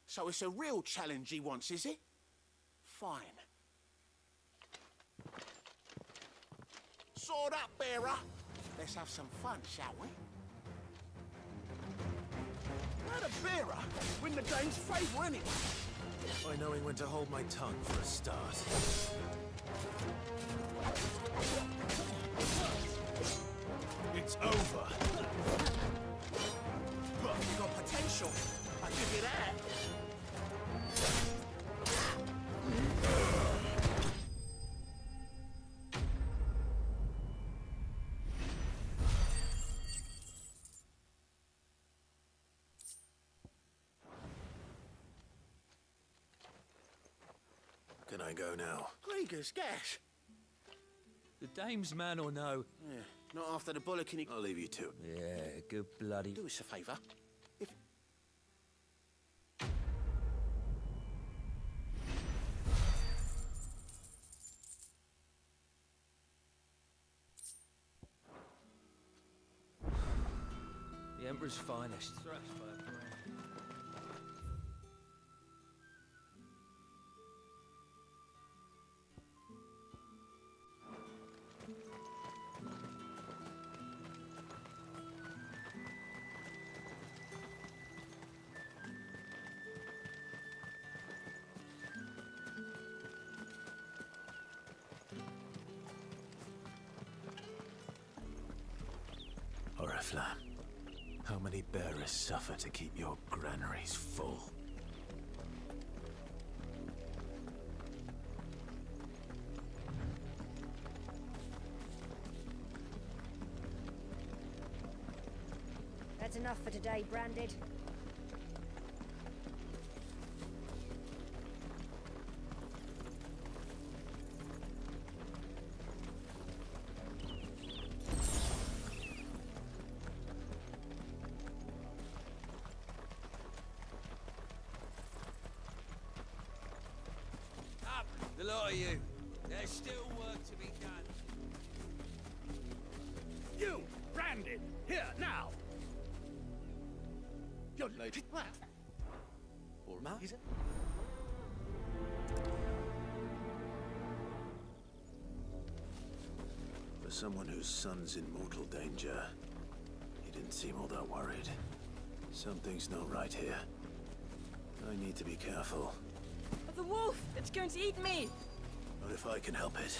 so it's a real challenge he wants, is it? Fine. Sword up, bearer. Let's have some fun, shall we? Let a bearer win the dame's favour anyway. By knowing when to hold my tongue for a start. It's over. But you got potential. I'll give you that. Can I go now? Krieger's gas. The dame's man or no? Yeah, not after the bullock. I'll leave you to it. Yeah, good bloody... Do us a favour. If... The Emperor's finest. Oriflamme, how many bearers suffer to keep your granaries full? That's enough for today, Branded. Up, the lot of you. There's still work to be done. You, Brandon, here, now! You're late. Or not? For someone whose son's in mortal danger, he didn't seem all that worried. Something's not right here. I need to be careful. But the wolf! It's going to eat me! Not if I can help it.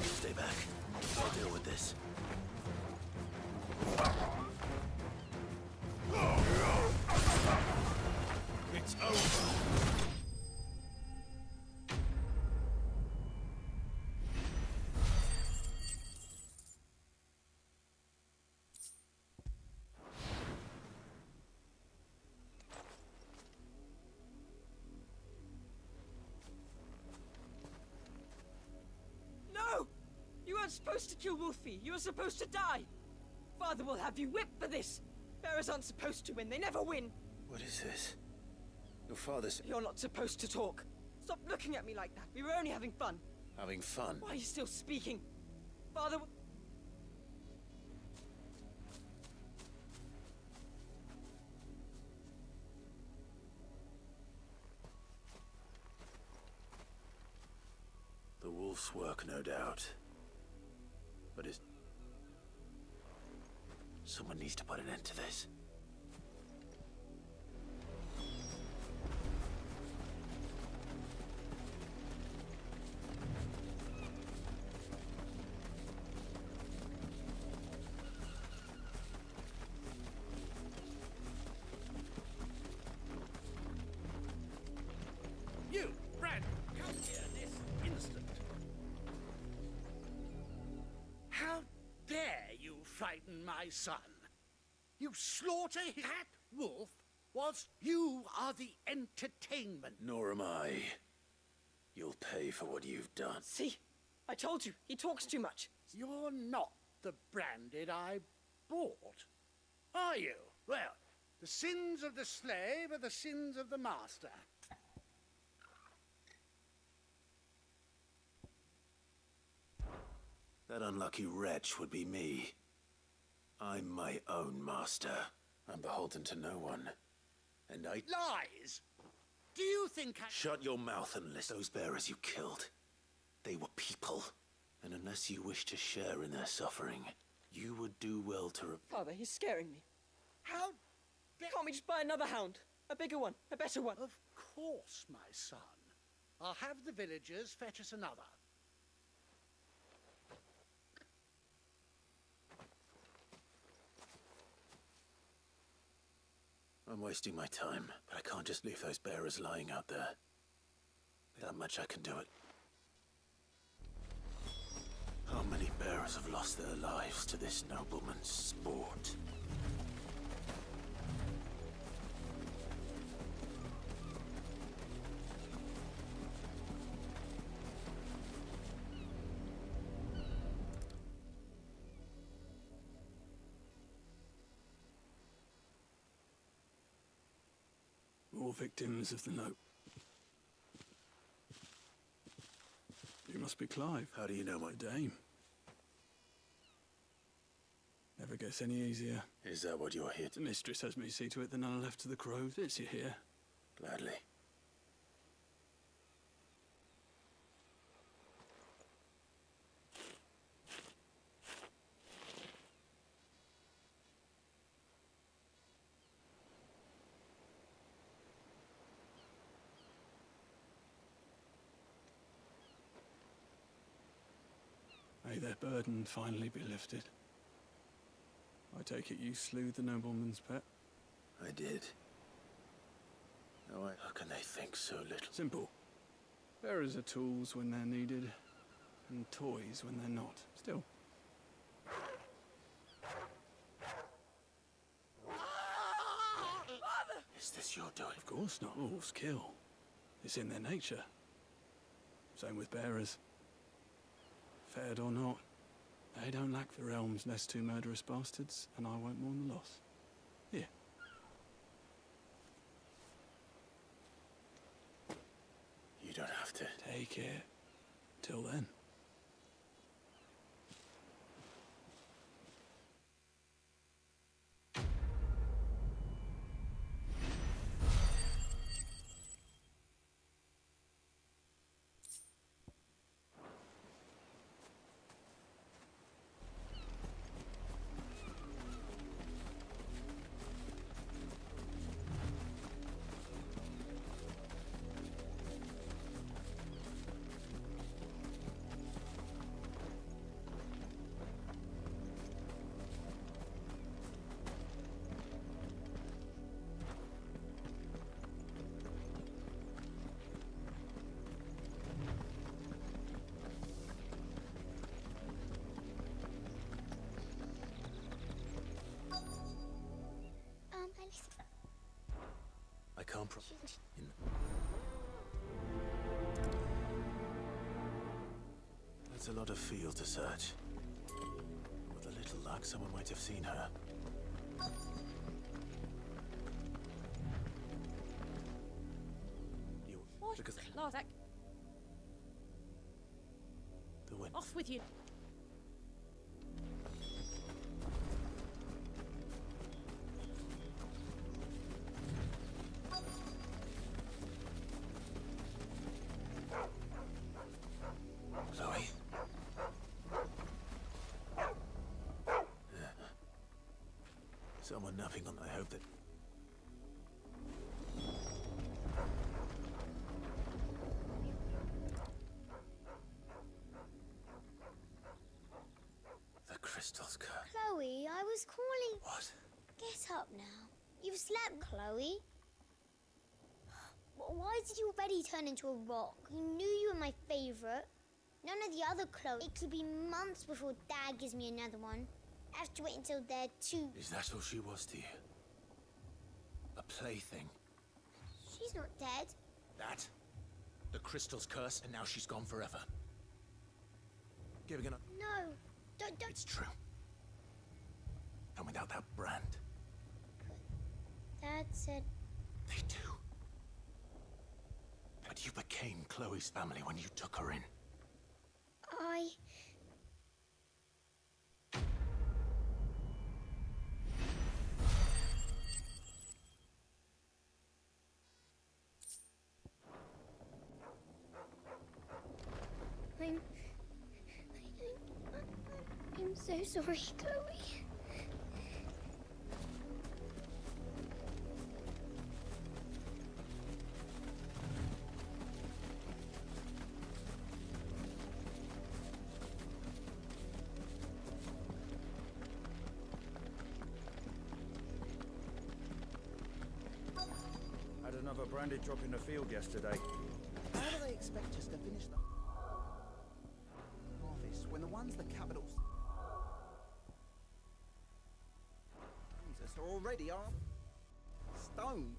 Stay back. I'll deal with this. It's over. supposed to kill Wolfie. You were supposed to die. Father will have you whipped for this. Bearers aren't supposed to win. They never win. What is this? Your father's... You're not supposed to talk. Stop looking at me like that. We were only having fun. Having fun? Why are you still speaking? Father... The wolf's work, no doubt. But is... Someone needs to put an end to this. You, Brand, come here this instant. How dare you frighten my son? You slaughter his... That wolf was... You are the entertainment. Nor am I. You'll pay for what you've done. See? I told you. He talks too much. You're not the Branded I bought, are you? Well, the sins of the slave are the sins of the master. That unlucky wretch would be me. I'm my own master. I'm beholden to no one. And I... Lies! Do you think I... Shut your mouth and listen. Those bearers you killed, they were people. And unless you wish to share in their suffering, you would do well to... Father, he's scaring me. How... Can't we just buy another hound? A bigger one, a better one. Of course, my son. I'll have the villagers fetch us another. I'm wasting my time, but I can't just leave those bearers lying out there. That much I can do it. How many bearers have lost their lives to this nobleman's sport? All victims of the note. You must be Clive. How do you know my dame? Never gets any easier. Is that what you're here to... The mistress has me see to it that none are left to the crows. It's you here. Gladly. May their burden finally be lifted. I take it you slew the nobleman's pet? I did. How can they think so little? Simple. Bearers are tools when they're needed, and toys when they're not. Still. Is this your doing? Of course not. Wolves kill. It's in their nature. Same with bearers. Fed or not, they don't lack the realm's less two murderous bastards, and I won't mourn the loss. Here. You don't have to. Take it. Till then. I can't That's a lot of field to search. like someone might have seen her. You... What? Because... Lardak, The wind. off with you. Chloe? Someone napping on... I hope that... The crystal's curse. Chloe, I was calling... What? Get up now. You've slept, Chloe. Why did you already turn into a rock? You knew you were my favourite. None of the other Chloe. It could be months before Dad gives me another one. I have to wait until they're two. Is that all she was to you? A plaything? She's not dead. That? The crystal's curse, and now she's gone forever. Giving it up. No. Don't... It's true. And without that brand, Dad said... they do. But you became Chloe's family when you took her in. I... I'm so sorry, Chloe. Had another brandy drop in the field yesterday. How do they expect us to finish the harvest when the ones the capitals are already are stone?